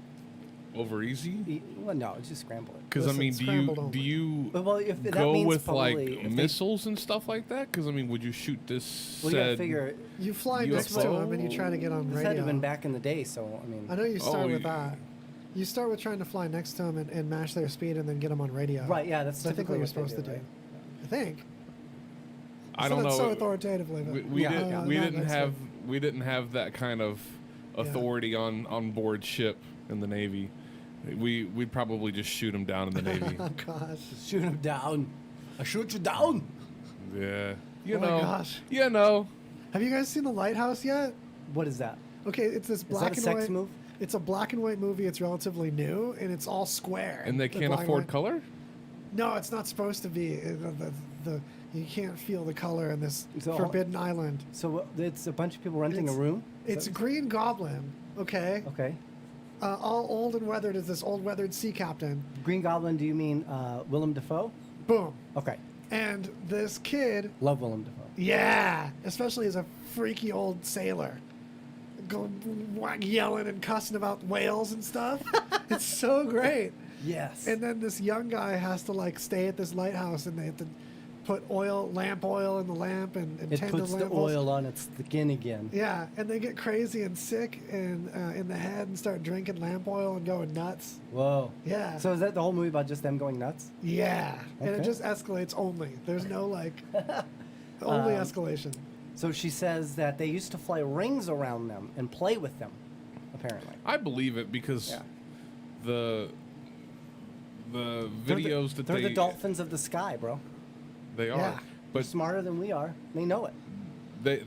over easy. Well, no, it's just scramble it. Because I mean, scrambled do you Well, if that go means with probably like if they- missiles and stuff like that? Because I mean, would you shoot this? Well, you gotta said figure. You fly next to UFO? them and you try to get on This radio. had to have been back in the day, so I mean. I know you start Oh, with that. You start with trying to fly next to them and match their speed and then get them on radio. Right, yeah, that's I think what typically you're what they supposed to do, do. right? I think. I said don't it know. so authoritatively. But We Yeah. didn't. Yeah, we not didn't next have. time. We didn't have that kind of authority on board ship in the Navy. We'd probably just shoot them down in the Navy. Oh gosh. Shoot him down. I shoot you down. Yeah. You Oh my know. gosh. You know. Have you guys seen The Lighthouse yet? What is that? Okay, it's this Is black that a and sex white. move? It's a black and white movie. It's relatively new and it's all square. And they The can't black and afford white- color. No, it's not supposed to be. You can't feel the color in this So- forbidden island. So it's a bunch of people renting It's- a room. It's Green Goblin. Okay. Okay. All old and weathered is this old weathered sea captain. Green Goblin. Do you mean Willem Dafoe? Boom. Okay. And this kid, Love Willem Dafoe. yeah, especially as a freaky old sailor, yelling and cussing about whales and stuff. It's so great. Yes. And then this young guy has to like stay at this lighthouse, and they have to put lamp oil in the lamp and It tend puts the the lamp oil on its skin again. Yeah, and they get crazy and sick and in the head and start drinking lamp oil and going nuts. Whoa. Yeah. So is that the whole movie about just them going nuts? Yeah, and it Okay. just escalates only. There's no like only escalation. So she says that they used to fly rings around them and play with them, apparently. I believe it because the videos that they're the dolphins of the sky, bro. They are. Yeah. But smarter than we are. They know it.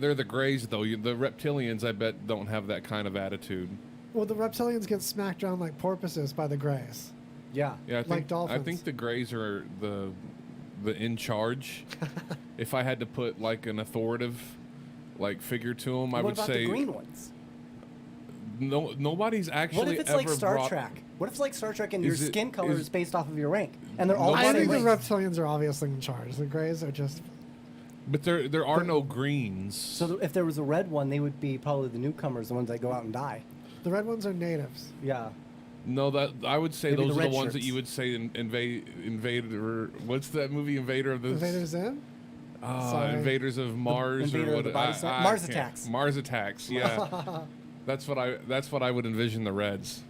They're the Greys, though. The reptilians, I bet, don't have that kind of attitude. Well, the reptilians get smacked around like porpoises by the Greys. Yeah. Yeah, I think, like dolphins. I think the Greys are the in charge. If I had to put like an authoritative like figure to them, I what would about say the green ones? No, nobody's actually What if it's ever like Star brought, Trek? What if it's like Star Trek and your Is it- skin color is- is based off of your rank, and they're all I the think same the race? reptilians are obviously in charge. The Greys are just. But there are no greens. So if there was a red one, they would be probably the newcomers, the ones that go out and die. The red ones are natives. Yeah. No, that I would say Maybe those the are the red ones that shirts. you would say Invader. What's that movie? Invader of the Invaders Zim? Sorry. Invaders of Mars Invader or of the what? Body Snatch? Mars Attacks. Mars Attacks. Yeah, that's what I would envision the Reds.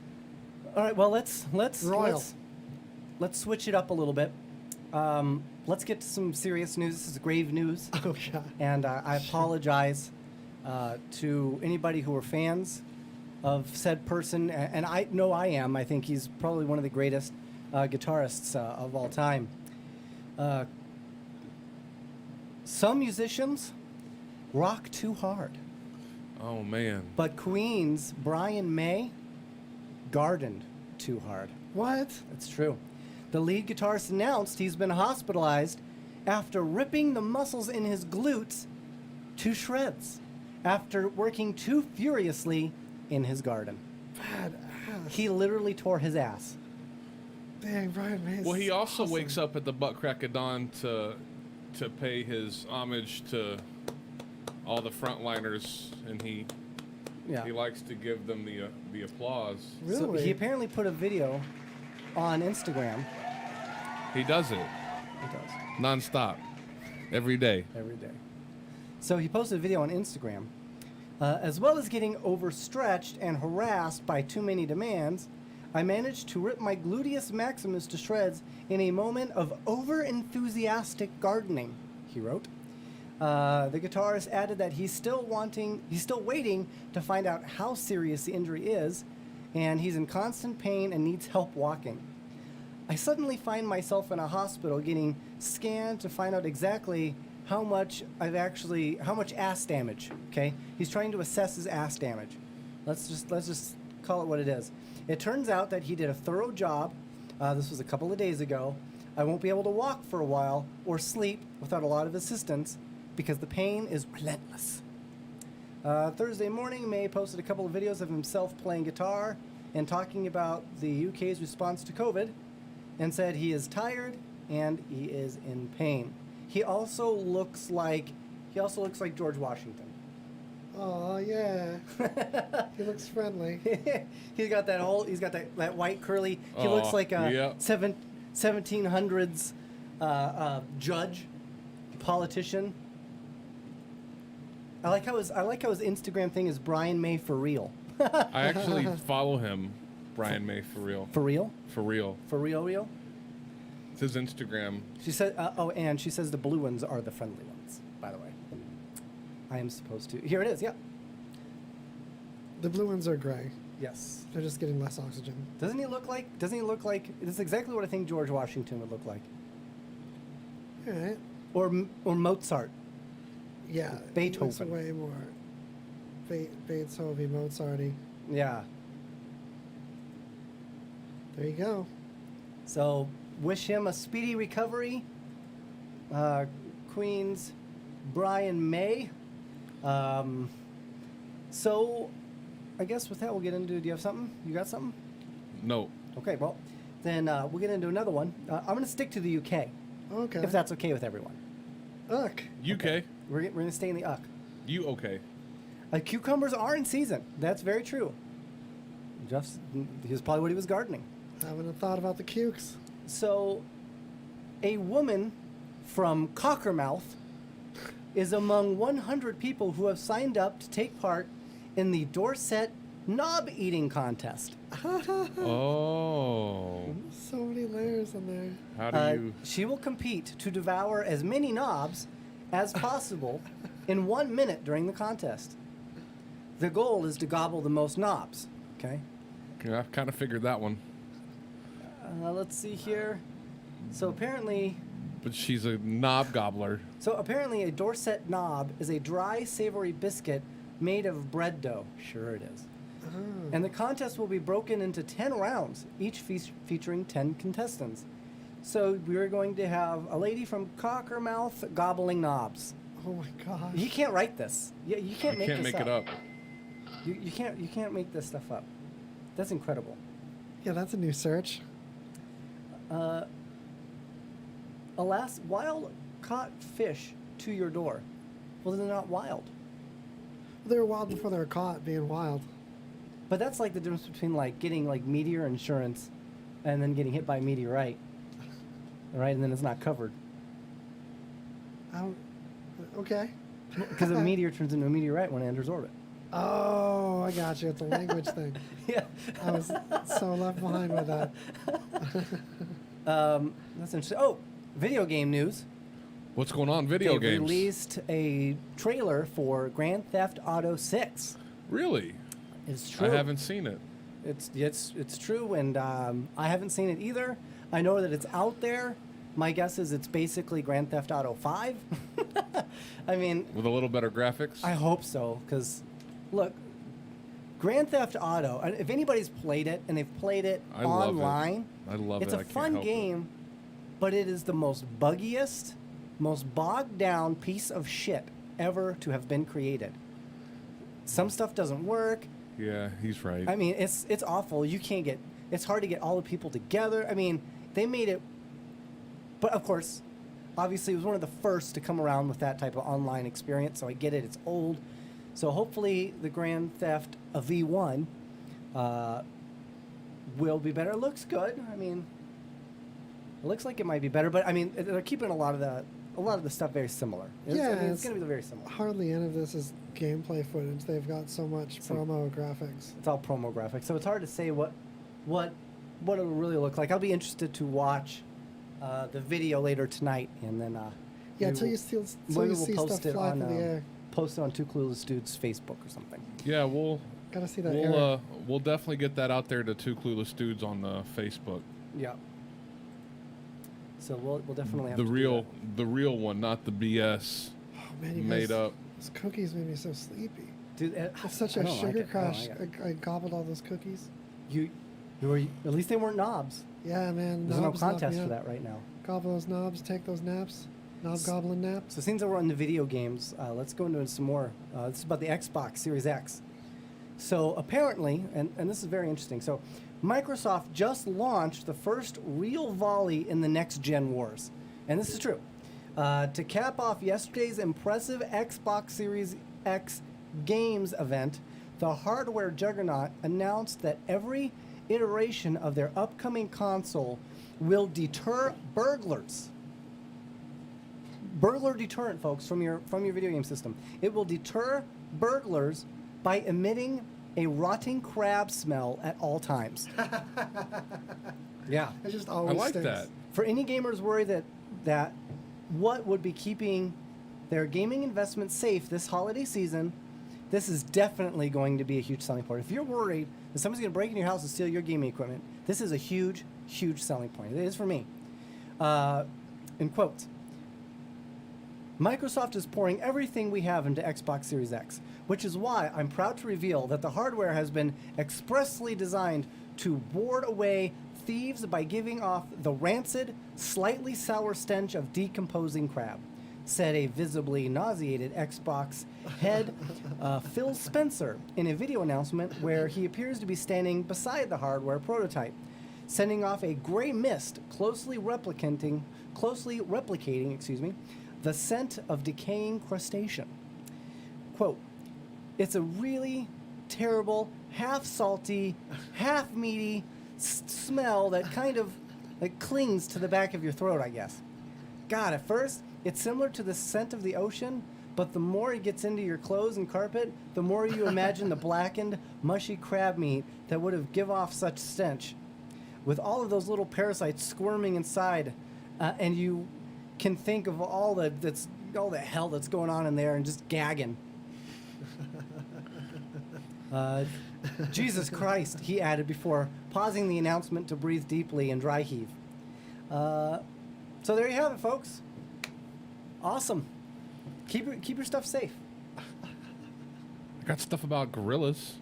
All right. Well, let's Royal. let's switch it up a little bit. Let's get to some serious news. This is grave news. Oh God. And I apologize to anybody who are fans of said person, and I know I am. I think he's probably one of the greatest guitarists of all time. Some musicians rock too hard, Oh man. but Queen's Brian May gardened too hard. What? That's true. The lead guitarist announced he's been hospitalized after ripping the muscles in his glutes to shreds after working too furiously in his garden. Bad ass. He literally tore his ass. Dang, Brian May. Well, he also wakes up at the butt crack of dawn to pay his homage to all the frontliners, and he likes to give them the applause. So he apparently put a video on Instagram. He does it He does. nonstop, every day. Every day. So he posted a video on Instagram. As well as getting overstretched and harassed by too many demands, I managed to rip my gluteus maximus to shreds in a moment of over-enthusiastic gardening, he wrote. The guitarist added that he's still waiting to find out how serious the injury is, and he's in constant pain and needs help walking. I suddenly find myself in a hospital getting scanned to find out exactly how much ass damage. Okay, he's trying to assess his ass damage. Let's just call it what it is. It turns out that he did a thorough job. This was a couple of days ago. I won't be able to walk for a while or sleep without a lot of assistance because the pain is relentless. Thursday morning, May posted a couple of videos of himself playing guitar and talking about the UK's response to COVID, and said he is tired and he is in pain. He also looks like George Washington. Oh yeah. He looks friendly. He's got that white curly. He Oh, looks like a yeah. 1700s judge, politician. I like how his Instagram thing is Brian May for real. I actually follow him, Brian May, for real. For real? For real. For real? It's his Instagram. She said, and she says the blue ones are the friendly ones, by the way. I am supposed to. Here it is, yeah. The blue ones are gray. Yes. They're just getting less oxygen. Doesn't he look like, this is exactly what I think George Washington would look like. All right. Or Mozart. Yeah. Beethoven. It's way more Beethoven, Mozarty. Yeah. There you go. So, wish him a speedy recovery. Queen's Brian May. So, I guess with that, we'll get into. Do you have something? You got something? No. Okay, well, then we'll get into another one. I'm going to stick to the UK. Okay. If that's okay with everyone. Ugh. UK. We're going to stay in the uck. You okay? Cucumbers are in season. That's very true. Jeff's, here's probably what he was gardening. Haven't a thought about the cukes. So, a woman from Cockermouth is among 100 people who have signed up to take part in the Dorset Knob Eating Contest. Oh. So many layers in there. How do you... She will compete to devour as many knobs as possible in 1 minute during the contest. The goal is to gobble the most knobs, okay? Yeah, I kind of figured that one. Let's see here. So apparently... But she's a knob gobbler. So apparently a Dorset knob is a dry, savory biscuit made of bread dough. Sure it is. And the contest will be broken into 10 rounds, each featuring 10 contestants. So we're going to have a lady from Cockermouth gobbling knobs. Oh my gosh. You can't write this. You can't make this up. You can't make it up. You can't make this stuff up. That's incredible. Yeah, that's a new search. Alas, wild caught fish to your door. Well, they're not wild. They were wild before they were caught being wild. But that's like the difference between like getting like meteor insurance and then getting hit by a meteorite. Right? And then it's not covered. Okay. Because a meteor turns into a meteorite when it enters orbit. Oh, I got you. It's a language thing. Yeah. I was so left behind with that. That's interesting. Oh, video game news. What's going on? Video They games. released a trailer for Grand Theft Auto 6. Really? It's true. I haven't seen it. It's true, and I haven't seen it either. I know that it's out there. My guess is it's basically Grand Theft Auto 5. I mean... With a little better graphics? I hope so, because, look, Grand Theft Auto, if anybody's played it, and they've played it online... I love it. It's a fun game, but it is the most buggiest, most bogged down piece of shit ever to have been created. Some stuff doesn't work. Yeah, he's right. I mean, it's awful. You can't get... It's hard to get all the people together. I mean, they made it... But, of course, obviously it was one of the first to come around with that type of online experience, so I get it. It's old. So hopefully the Grand Theft V1 will be better. It looks good. I mean, it looks like it might be better, but, I mean, they're keeping a lot of the stuff very similar. It's going to be very similar. Hardly any of this is gameplay footage. They've got so much promo graphics. It's all promo graphics, so it's hard to say what it'll really look like. I'll be interested to watch the video later tonight, and then until you see stuff fly through the air. Post it on Two Clueless Dudes Facebook or something. Yeah, gotta see that. We'll definitely get that out there to Two Clueless Dudes on Facebook. Yeah. So we'll definitely have the to the real one, not the BS made up. Those cookies made me so sleepy. Dude, it's such a sugar crash. I gobbled all those cookies. At least they weren't knobs. Yeah, man. There's no contest for that right now. Gobble those knobs, take those naps. Knob goblin naps. So since that we're on the video games, let's go into some more. This is about the Xbox Series X. So apparently, and this is very interesting, so Microsoft just launched the first real volley in the next-gen wars. And this is true. To cap off yesterday's impressive Xbox Series X games event, the hardware juggernaut announced that every iteration of their upcoming console will deter burglars. Burglar deterrent, folks, from your video game system. It will deter burglars by emitting a rotting crab smell at all times. Yeah. It just always stinks. That. For any gamers worried that what would be keeping their gaming investment safe this holiday season, this is definitely going to be a huge selling point. If you're worried that somebody's going to break in your house and steal your gaming equipment, this is a huge, huge selling point. It is for me. In quotes, Microsoft is pouring everything we have into Xbox Series X, which is why I'm proud to reveal that the hardware has been expressly designed to ward away thieves by giving off the rancid, slightly sour stench of decomposing crab, said a visibly nauseated Xbox head Phil Spencer in a video announcement where he appears to be standing beside the hardware prototype, sending off a gray mist closely replicating closely replicating, the scent of decaying crustacean. Quote, it's a really terrible, half salty, half meaty smell that kind of like clings to the back of your throat, I guess. God, at first, it's similar to the scent of the ocean, but the more it gets into your clothes and carpet, the more you imagine the blackened, mushy crab meat that would have give off such stench. With all of those little parasites squirming inside, and you can think of all the hell that's going on in there and just gagging. Jesus Christ, he added before pausing the announcement to breathe deeply and dry heave. So there you have it, folks. Awesome. Keep your stuff safe. I got stuff about gorillas.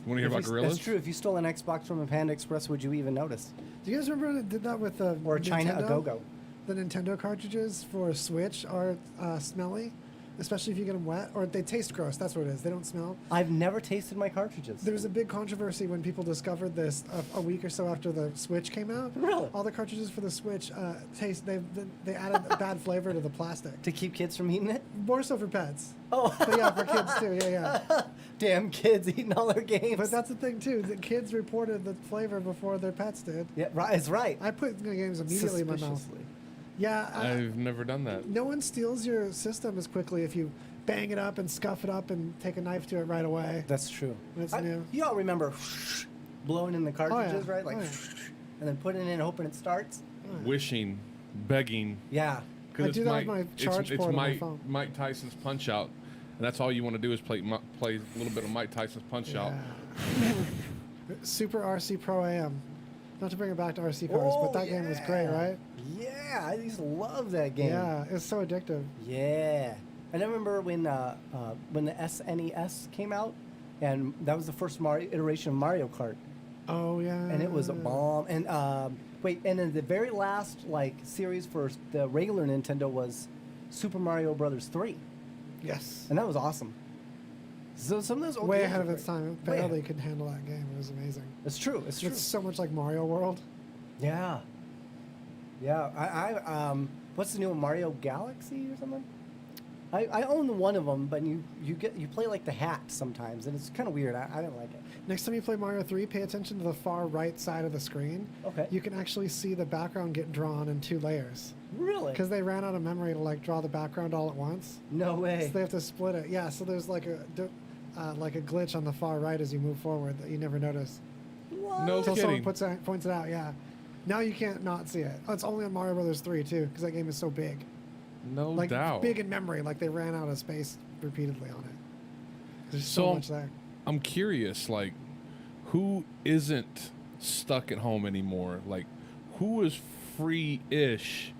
You want to hear about gorillas? That's true. If you stole an Xbox from a Panda Express, would you even notice? Do you guys remember when it did that with the Or China Nintendo? a go-go? The Nintendo cartridges for Switch are smelly, especially if you get them wet, or they taste gross. That's what it is. They don't smell. I've never tasted my cartridges. There was a big controversy when people discovered this a week or so after the Switch came out. Really? All the cartridges for the Switch they added a bad flavor to the plastic. To keep kids from eating it? More so for pets. Oh. But yeah, for kids too. Yeah. Damn kids eating all their games. But that's the thing too. The kids reported the flavor before their pets did. Yeah, right. It's right. I put the games immediately in my mouth. Suspiciously. Yeah. I've never done that. No one steals your system as quickly if you bang it up and scuff it up and take a knife to it right away. That's true. When it's new. You all remember blowing in the cartridges, yeah. right? Like, Oh, yeah. and then putting it in, hoping it starts. Wishing, begging. Yeah. I do that with my charge it's port on my Mike, phone. Mike Tyson's Punch Out, and that's all you want to do is play a little bit of Mike Tyson's Punch Out. Super RC Pro AM. Not to bring it back to RC cars, but that game was great, right? Yeah, I used to love that game. Yeah, it's so addictive. Yeah. And I remember when the SNES came out, and that was the first iteration of Mario Kart. Oh yeah. And it was a bomb. And and then the very last series for the regular Nintendo was Super Mario Brothers 3. Yes. And that was awesome. So some of those old Way games ahead of were its time. It way barely could handle that game. It was amazing. It's true. It's true. It's so much like Mario World. Yeah. Yeah. I what's the new one? Mario Galaxy or something? I own one of them, but you play like the hat sometimes, and it's kind of weird. I didn't like it. Next time you play Mario 3, pay attention to the far right side of the screen. Okay. You can actually see the background get drawn in 2 layers. Really? Because they ran out of memory to draw the background all at once. No way. So they have to split it. Yeah. So there's like a glitch on the far right as you move forward that you never notice. What? No Until kidding. someone points it out. Yeah. Now you can't not see it. Oh, it's only on Mario Brothers 3 too, because that game is so big. No doubt. Big in memory, like they ran out of space repeatedly on it. There's So, so much there. I'm curious, who isn't stuck at home anymore? Who is free-ish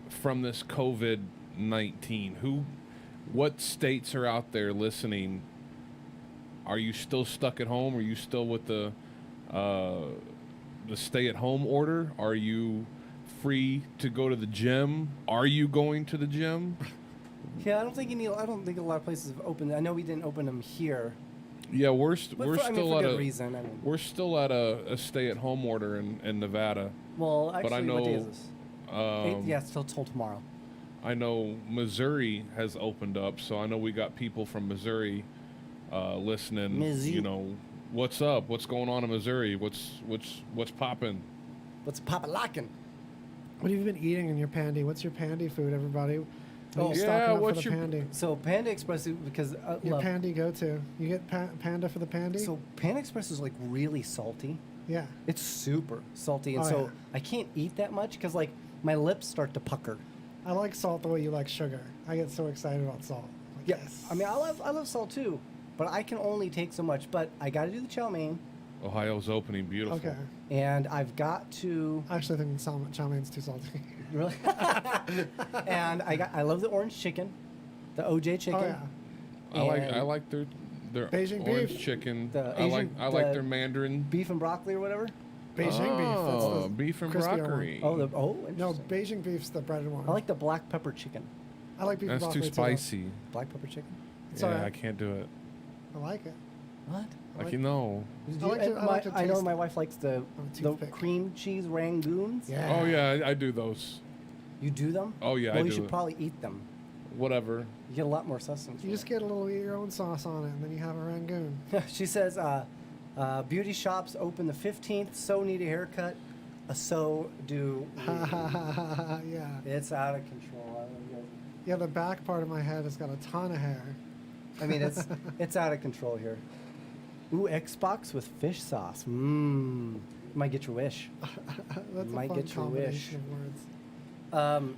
from this COVID-19? What states are out there listening? Are you still stuck at home? Are you still with the stay-at-home order? Are you free to go to the gym? Are you going to the gym? Yeah, I don't think a lot of places have opened. I know we didn't open them here. Yeah, we're for still good at a reason. I mean. We're still at a stay-at-home order in Nevada. Well, actually, but I know, what day is this? It's till tomorrow. I know Missouri has opened up, so I know we got people from Missouri listening. Mizzou. You know, what's up? What's going on in Missouri? What's popping? What's poppin'? What have you been eating in your pandy? What's your pandy food, everybody? Oh, yeah, what's your pandy? So Panda Express, because Your pandy go-to. You get panda for the pandy? So Panda Express is really salty. Yeah. It's super salty, and Oh, so yeah. I can't eat that much because my lips start to pucker. I like salt the way you like sugar. I get so excited about salt. Yes. I mean, I love salt too, but I can only take so much. But I got to do the chow mein. Ohio's opening, beautiful. Okay. And I've got to. I actually think chow mein's too salty. Really? And I love the orange chicken, the OJ chicken. Oh yeah. I like their Beijing orange beef. chicken. The I like the their mandarin beef and broccoli or whatever. Beijing beef. That's the beef and crispier broccoli. one. No, Beijing beef's the breaded one. I like the black pepper chicken. I like beef and That's broccoli too spicy. Black pepper chicken. It's Yeah, alright. I can't do it. I like it. What? You know. I know my wife likes the toothpick. cream cheese rangoons. Yeah. Oh yeah, I do those. You do them? Oh, yeah, well, I you do should it. probably eat them. Whatever. You get a lot more sustenance. You just get a little your own sauce on it, and then you have a Rangoon. She says, beauty shops open the 15th. So need a haircut. So do we. Yeah. It's out of control. Yeah, the back part of my head has got a ton of hair. I mean, it's out of control here. Ooh, Xbox with fish sauce. Mmm. Might get your wish. That's Might a fun get your wish. combination of words.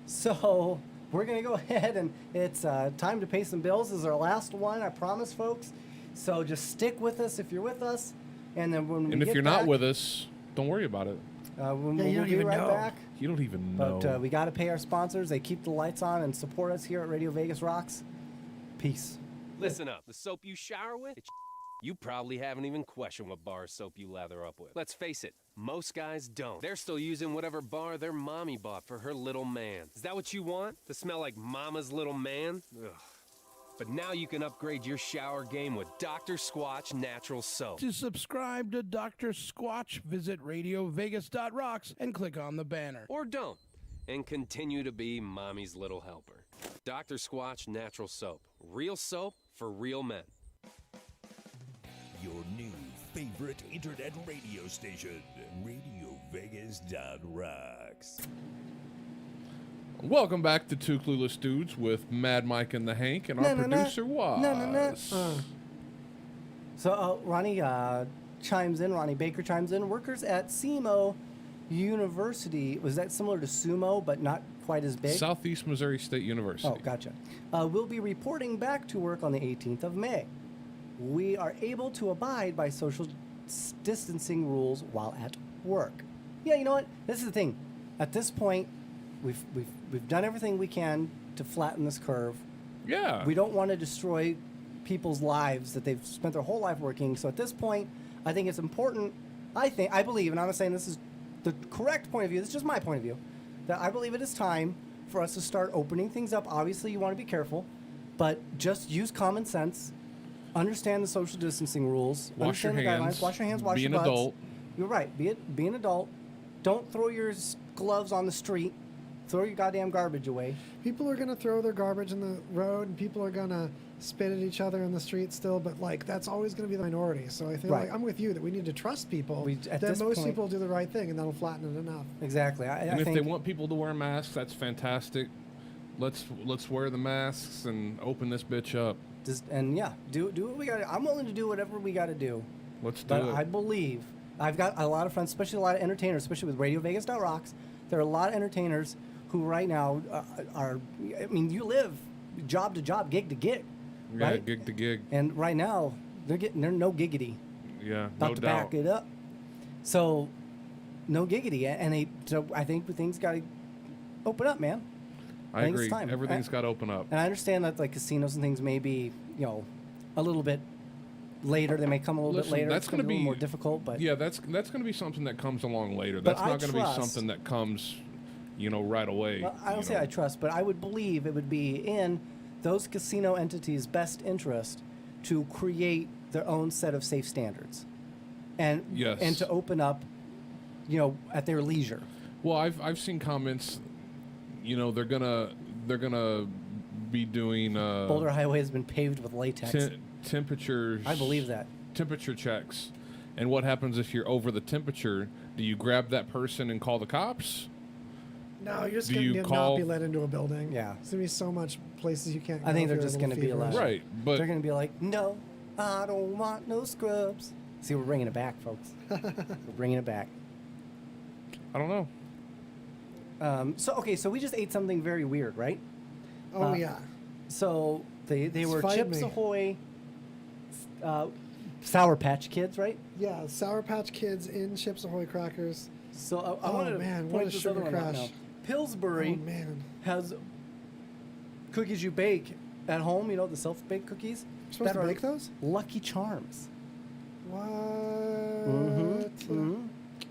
So we're gonna go ahead and it's time to pay some bills. This is our last one, I promise, folks. So just stick with us if you're with us, and then when we And if get you're back, not with us, don't worry about it. we'll you don't be even right know. back. You don't even know. But we got to pay our sponsors. They keep the lights on and support us here at Radio Vegas Rocks. Peace. Listen up. The soap you shower with, you probably haven't even questioned what bar soap you lather up with. Let's face it, most guys don't. They're still using whatever bar their mommy bought for her little man. Is that what you want? To smell like mama's little man? Ugh. But now you can upgrade your shower game with Dr. Squatch Natural Soap. To subscribe to Dr. Squatch, visit RadioVegas.rocks and click on the banner. Or don't, and continue to be mommy's little helper. Dr. Squatch Natural Soap. Real soap for real men. Your new favorite internet radio station, RadioVegas.rocks. Welcome back to Two Clueless Dudes with Mad Mike and the Hank, and our producer was. So Ronnie chimes in. Ronnie Baker chimes in. Workers at SEMO University. Was that similar to Sumo, but not quite as big? Southeast Missouri State University. Oh, gotcha. We'll be reporting back to work on the 18th of May. We are able to abide by social distancing rules while at work. Yeah, you know what? This is the thing. At this point, we've done everything we can to flatten this curve. Yeah. We don't want to destroy people's lives that they've spent their whole life working. So at this point, I think it's important. I believe, and I'm not saying this is the correct point of view. This is just my point of view. That I believe it is time for us to start opening things up. Obviously, you want to be careful, but just use common sense. Understand the social distancing rules. Wash your understand the hands. guidelines. Wash your hands. Wash Be your an butts. adult. You're right. Be an adult. Don't throw your gloves on the street. Throw your goddamn garbage away. People are going to throw their garbage in the road, and people are going to spit at each other in the street still, but, like, that's always going to be the minority. So I think, Right. like, I'm with you that we need to trust people, At that this most point- people do the right thing, and that'll flatten it enough. Exactly. And if they want people to wear masks, that's fantastic. Let's wear the masks and open this bitch up. Do what we got to. I'm willing to do whatever we got to do. Let's do But it. I believe I've got a lot of friends, especially a lot of entertainers, especially with RadioVegas.rocks. There are a lot of entertainers who right now are. I mean, you live job to job, gig to gig, Yeah, right? gig to gig. And right now they're no giggity. Yeah, About no to doubt. back it up. So no giggity, and so I think things got to open up, man. I think agree. it's time. Everything's got to open up. And I understand that like casinos and things may be, a little bit later. They may come a little Listen, bit later. that's It's gonna going to be a be little more difficult, but yeah, that's going to be something that comes along later. But That's I not going to be trust- something that comes, right away. Well, I don't say I trust, but I would believe it would be in those casino entities' best interest to create their own set of safe standards, and Yes. and to open up, at their leisure. Well, I've seen comments. They're gonna be doing Boulder Highway has been paved with latex. temperatures. I believe that. Temperature checks. And what happens if you're over the temperature? Do you grab that person and call the cops? No, you're just Do going you to not call- be let into a building. Yeah. There's going to be so much places you can't go. I think if they're you're a just little going to be feverish. allowed. Right, but- they're going to be like, no, I don't want no scrubs. See, we're bringing it back, folks. We're bringing it back. I don't know. So we just ate something very weird, right? Oh, yeah. So they were Fight Chips me. Ahoy, Sour Patch Kids, right? Yeah, Sour Patch Kids in Chips Ahoy crackers. So I Oh, wanted to man, point what a this sugar other one out crash. now. Pillsbury Oh, man. has cookies you bake at home. The self-baked cookies. You're supposed that to are bake those? Lucky Charms. What?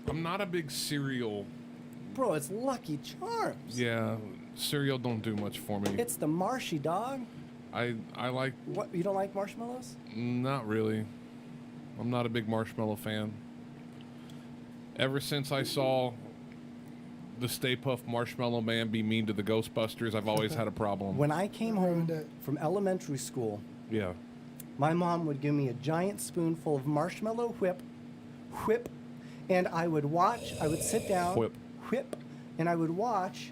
I'm not a big cereal. Bro, it's Lucky Charms. Yeah, cereal don't do much for me. It's the marshy dog. I like. What, you don't like marshmallows? Not really. I'm not a big marshmallow fan. Ever since I saw the Stay Puft Marshmallow Man be mean to the Ghostbusters. I've always had a problem. When I came home from elementary school, Yeah. my mom would give me a giant spoonful of marshmallow whip, and I would watch. I would sit down, whip, and I would watch.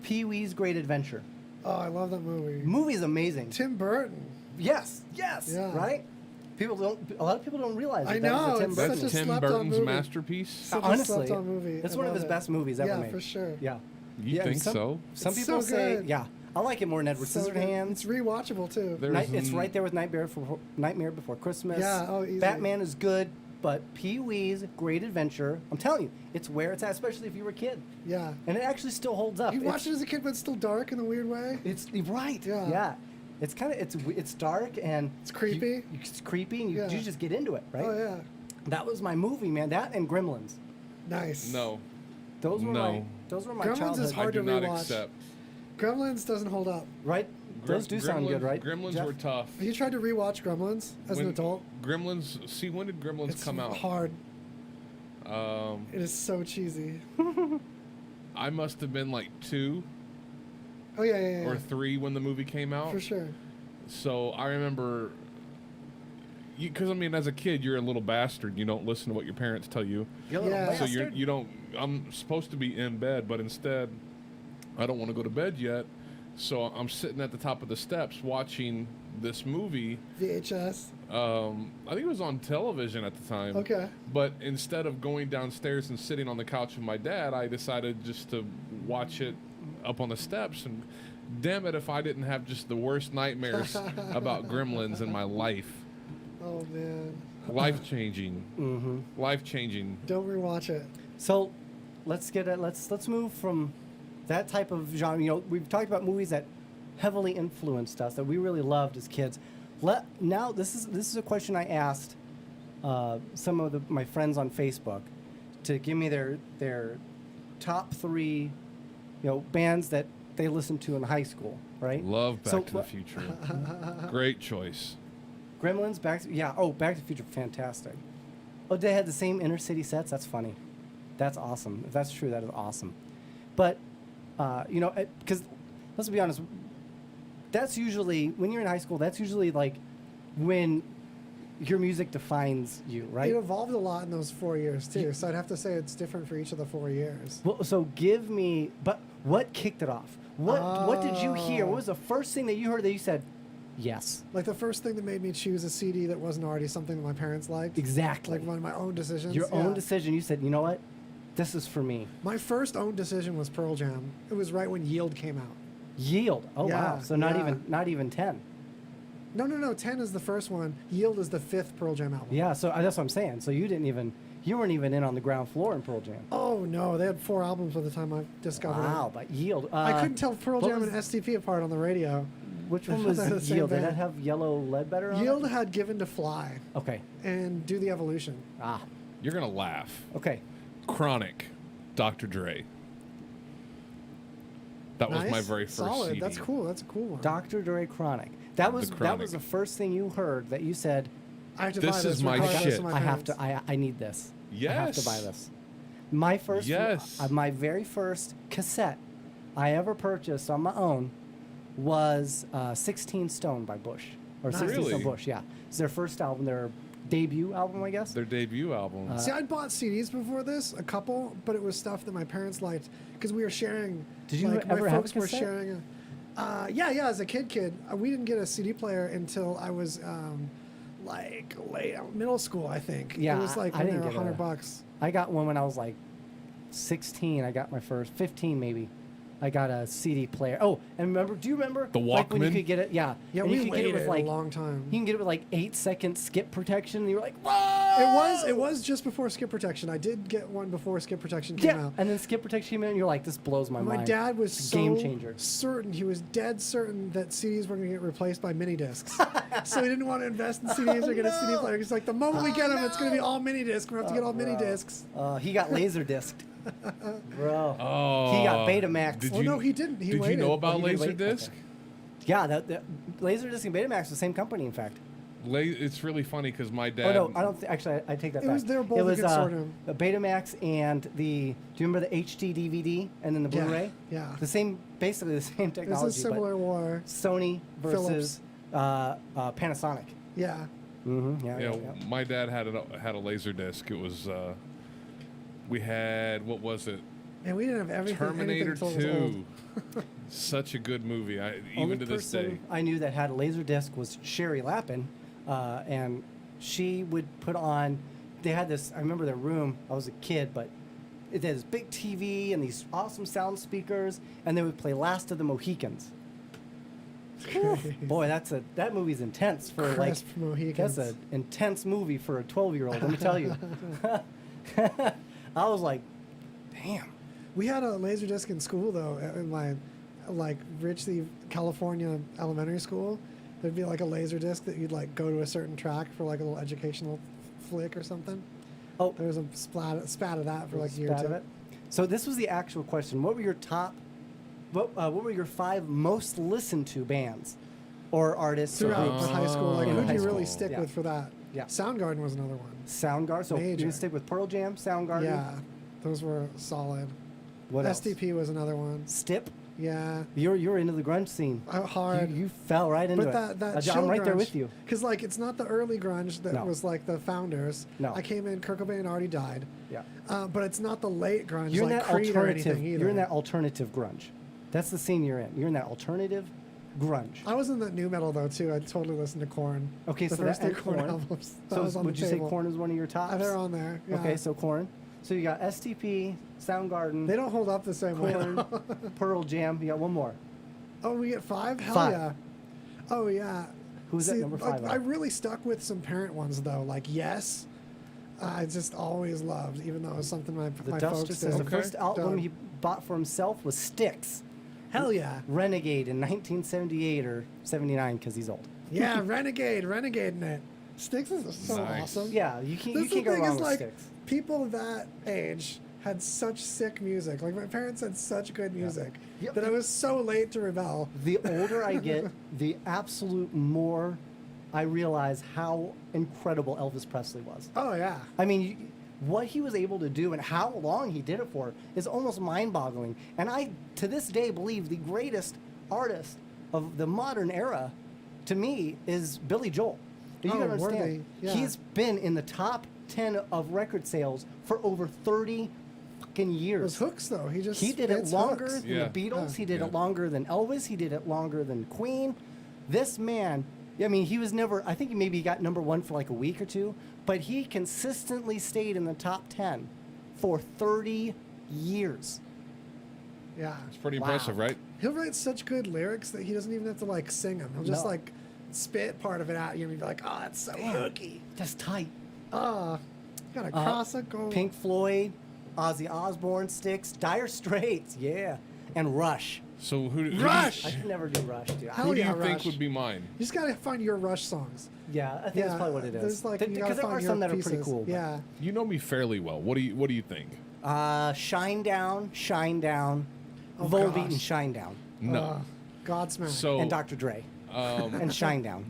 Pee-wee's Great Adventure. Oh, I love that movie. Movie's amazing. Tim Burton. Yes, Yeah. right. A lot of people don't realize that I that know, was a Tim it's Burton. such a Tim slept-on Burton's movie. masterpiece. Such a Honestly, slept-on movie. it's I one of love his it. best movies ever Yeah, made. for sure. Yeah. You think so? Some It's people so say, good. yeah. I like it more than Edward So good. Scissorhands. It's rewatchable too. It's right there with Nightmare Before Christmas. Yeah, oh, easily. Batman is good, but Pee-wee's Great Adventure, I'm telling you, it's where it's at, especially if you were a kid. Yeah. And it actually still holds up. You watched it as a kid, but it's still dark in a weird way. It's right. Yeah. Yeah. It's kind of it's dark and it's creepy. It's creepy, and you Yeah. just get into it, right? Oh yeah. That was my movie, man. That and Gremlins. Nice. No. Those were No. my Gremlins childhood. is hard I do to not rewatch. accept. Gremlins doesn't hold up. Right? Those do sound good, right? Gremlins Jeff? were tough. Have you tried to rewatch Gremlins as an adult? Gremlins. See, when did Gremlins It's come out? hard. It is so cheesy. I must have been like 2 Oh yeah. or 3 when the movie came out. For sure. So I remember, because I mean, as a kid, you're a little bastard. You don't listen to what your parents tell you. You're a little Yeah. So bastard. you don't. I'm supposed to be in bed, but instead, I don't want to go to bed yet. So I'm sitting at the top of the steps watching this movie. VHS. I think it was on television at the time. Okay. But instead of going downstairs and sitting on the couch with my dad, I decided just to watch it up on the steps. And damn it, if I didn't have just the worst nightmares about Gremlins in my life. Oh man. Life changing. Mm-hmm. Life changing. Don't rewatch it. So, let's move from that type of genre. You know, we've talked about movies that heavily influenced us that we really loved as kids. Now this is a question I asked some of my friends on Facebook to give me their top 3, bands that they listened to in high school. Right? Love Back to the Future. Great choice. Gremlins, Back to the Future, fantastic. Oh, they had the same inner city sets. That's funny. That's awesome. If that's true, that is awesome. But because let's be honest, that's usually when you're in high school. That's usually like when your music defines you, right? It evolved a lot in those 4 years too. So I'd have to say it's different for each of the 4 years. Well, so give me. But what kicked it off? What did you hear? What was the first thing that you heard that you said, yes? Like the first thing that made me choose a CD that wasn't already something that my parents liked. Exactly. Like one of my own decisions. Your own decision. You said, you know what? This is for me. My first own decision was Pearl Jam. It was right when Yield came out. Yield. Oh Yeah, wow. So not yeah. even 10. No. 10 is the first one. Yield is the 5th Pearl Jam album. Yeah. So that's what I'm saying. So you weren't even in on the ground floor in Pearl Jam. Oh no, they had 4 albums by the time I discovered it. Wow. But Yield. I couldn't tell Pearl Jam and STP apart on the radio. Which I one thought was they were the same Yield? Did band. that have Yellow Ledbetter on Yield it? had Given to Fly. Okay. And Do the Evolution. Ah. You're gonna laugh. Okay. Chronic, Dr. Dre. That was Nice. my very first Solid. CD. That's cool. That's a cool one. Dr. Dre Chronic. That was Chronic. the first thing you heard that you said, I have to This buy is this. my regardless shit. of my I have parents. to. I need this. I have to Yes. buy this. My first. Yes. My very first cassette I ever purchased on my own was 16 Stone by Bush. Or 16 Really? Stone Bush. Yeah, it's their first album, their debut album, I guess. Their debut album. See, I'd bought CDs before this, a couple, but it was stuff that my parents liked because we were sharing. Did you like, ever my have a folks were cassette? sharing? Yeah. As a kid, we didn't get a CD player until I was like late middle school, I think. Yeah, it was like I when they didn't were get $100. I got one when I was like 16. I got my first 15 maybe. I got a CD player. Oh, and do you remember The like when you Walkman? could get it? Yeah. Yeah, and we you could get it waited with like a long time. You can get it with like 8-second skip protection. And you were like, whoa! It was just before Skip Protection. I did get one before Skip Protection came Yeah, out. and then skip protection came in, and you're like, this blows my My mind. dad was It's a so game changer. certain. He was dead certain that CDs were going to get replaced by mini discs. So he didn't want to invest in CDs or get a CD player. He's like, the moment we get them, it's going to be all mini discs. We're going to have to get all mini discs. He got laser disced. Bro. Oh. He got Betamax. Did Oh, no, he didn't. He Did waited. you know about Oh, he did wait? Laserdisc? Yeah, that Laserdisc and Betamax, the same company, in fact. It's really funny because my Oh dad. no, I don't. Actually, I take that It back. was- they were both it a was good sort of- the Betamax and the. Do you remember the HD DVD and then the Yeah, Blu-ray? yeah. The same, basically the same It technology. was a similar but war. Sony versus Panasonic. Yeah. Mm-hmm. Yeah. You know, my dad had a laser disc. It was. We had, what was it? And we didn't have everything. Terminator anything till it was 2. Such a good movie. Only Even to this person day. I knew that had a laser disc was Sherry Lappin, and she would put on. They had this. I remember their room. I was a kid, but it had this big TV and these awesome sound speakers, and they would play Last of the Mohicans. Boy, that movie's intense for Crisp like. Mohicans. That's an intense movie for a 12-year-old. Let me tell you. I was like, damn. We had a laser disc in school though, in my like Richley, California elementary school. There'd be like a laser disc that you'd like go to a certain track for like a little educational flick or something. Oh, there was a spat of that for like a year or Spat two. of it. So this was the actual question. What were your what were your 5 most listened to bands or artists Throughout the high school, like in who'd high you really school? stick Yeah. with for that? Yeah. Soundgarden was another one. Soundgarden. So you Major. can stick with Pearl Jam, Soundgarden. Yeah, those were solid. What else? STP was another one. Stip. Yeah. You're into the grunge scene. Hard. You fell right into But it. that I'm right there with you. Because like it's not the early grunge that No. was like the founders. No. I came in, Kurt Cobain already died. Yeah. But it's not the late grunge You're in like that Creed or alternative. anything either. You're in that alternative grunge. That's the scene you're in. You're in that alternative grunge. I was in that new metal though too. I totally listened to Korn. Okay, the so first that 2 and Korn Korn. albums. That So was on would the you say table. Korn is one of your tops? They're on there. Yeah. Okay, so Korn. So you got STP, Soundgarden. They don't hold up the same way. Korn, Pearl Jam. You got one more. Oh, we get 5? Hell 5. yeah. Oh yeah. Who's at number 5? I really stuck with some parent ones though, like Yes. I just always loved, even though it was something my The folks Duster did. says the first album he bought for himself was Styx. Hell yeah. Renegade in 1978 or 79 because he's old. Yeah, Renegading it. Styx is so awesome. Yeah, you can't That's go the thing wrong is, with like, Styx. people that age had such sick music. Like my parents had such good music that I was so late to rebel. The older I get, the absolute more I realize how incredible Elvis Presley was. Oh yeah. I mean, what he was able to do and how long he did it for is almost mind-boggling. And I, to this day, believe the greatest artist of the modern era, to me, is Billy Joel. You Oh, gotta understand, worthy, yeah. he's been in the top 10 of record sales for over 30 fucking years. Those hooks though, he He did it spits longer hooks. than the Beatles. He did it longer than Elvis. He did it longer than Queen. This man, I mean, he was never, I think maybe he got number 1 for like a week or 2, but he consistently stayed in the top 10 for 30 years. Yeah. It's pretty impressive, right? He'll write such good lyrics that he doesn't even have to like sing them. He'll just No. like spit part of it at you and be like, oh, that's so hooky. That's tight. Oh, gotta cross a goal. Pink Floyd, Ozzy Osbourne, Styx, Dire Straits, yeah, and Rush. So who Rush! I could never do Rush, dude. Hell Who do yeah, you think Rush. would be mine? You just gotta find your Rush songs. Yeah, I think that's probably what it is. There's like you gotta Because there find are your some that are pieces. pretty cool. but- Yeah. You know me fairly well. What do you think? Shine Down, Oh, Volbeat gosh. and Shine Down. No. Godsmack. So And Dr. Dre. And Shine Down.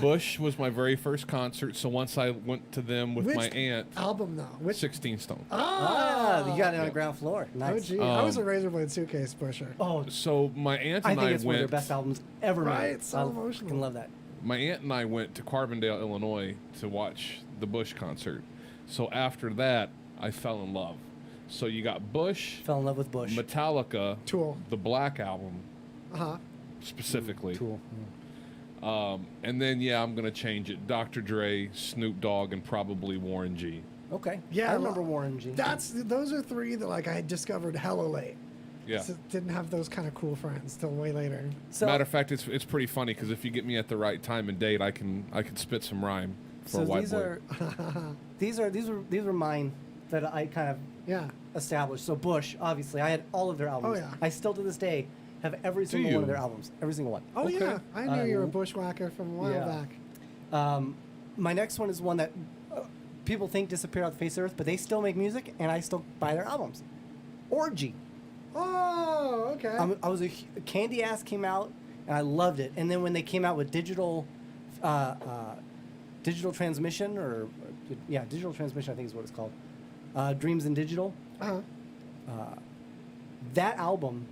Bush was my very first concert. So once I went to them with Which my aunt, album though? Which 16 Stone. Ah, you got it on the ground floor. Oh Nice. gee, I was a Razorblade Suitcase pusher. Oh, So my aunt I and think I it's one of went. their best albums ever made. Right, so I emotional. fucking love that. My aunt and I went to Carbondale, Illinois, to watch the Bush concert. So after that, I fell in love. So you got Bush, Fell in love with Bush. Metallica, Tool. the Black Album Uh-huh. specifically. Tool. And then, yeah, I'm going to change it. Dr. Dre, Snoop Dogg, and probably Warren G. Okay. Yeah, I remember Warren G. Those are 3 that like I had discovered hella late. Yeah. So didn't have those kind of cool friends till way later. So, Matter of fact, it's pretty funny because if you get me at the right time and date, I can spit some rhyme for a white these boy. are these were mine that I kind of Yeah. established. So Bush, obviously, I had all of their albums. Oh, yeah. I still to this day have every single one of you? their albums. Every single one. Oh Okay. yeah, I knew you were a bushwhacker from a while yeah. back. My next one is one that people think disappeared off the face of the earth, but they still make music, and I still buy their albums. Orgy. Oh, okay. I was Candy Ass came out, and I loved it. And then when they came out with digital Digital Transmission, Digital Transmission, I think is what it's called. Dreams in Digital. That album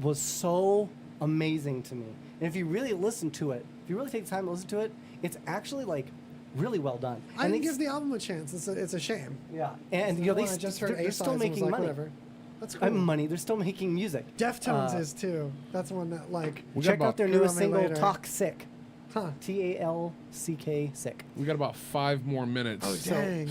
was so amazing to me. And if you really listen to it, if you really take the time to listen to it, it's actually like really well done. I didn't give the album a chance. It's a shame. Yeah, and I just heard they're still A-sides and was making like, money. Whatever. That's cool. Money. They're still making music. Deftones is too. That's one that like. Check out their newest single, later. Toxic. Huh. Talck, sick. We got about 5 more minutes. Oh dang!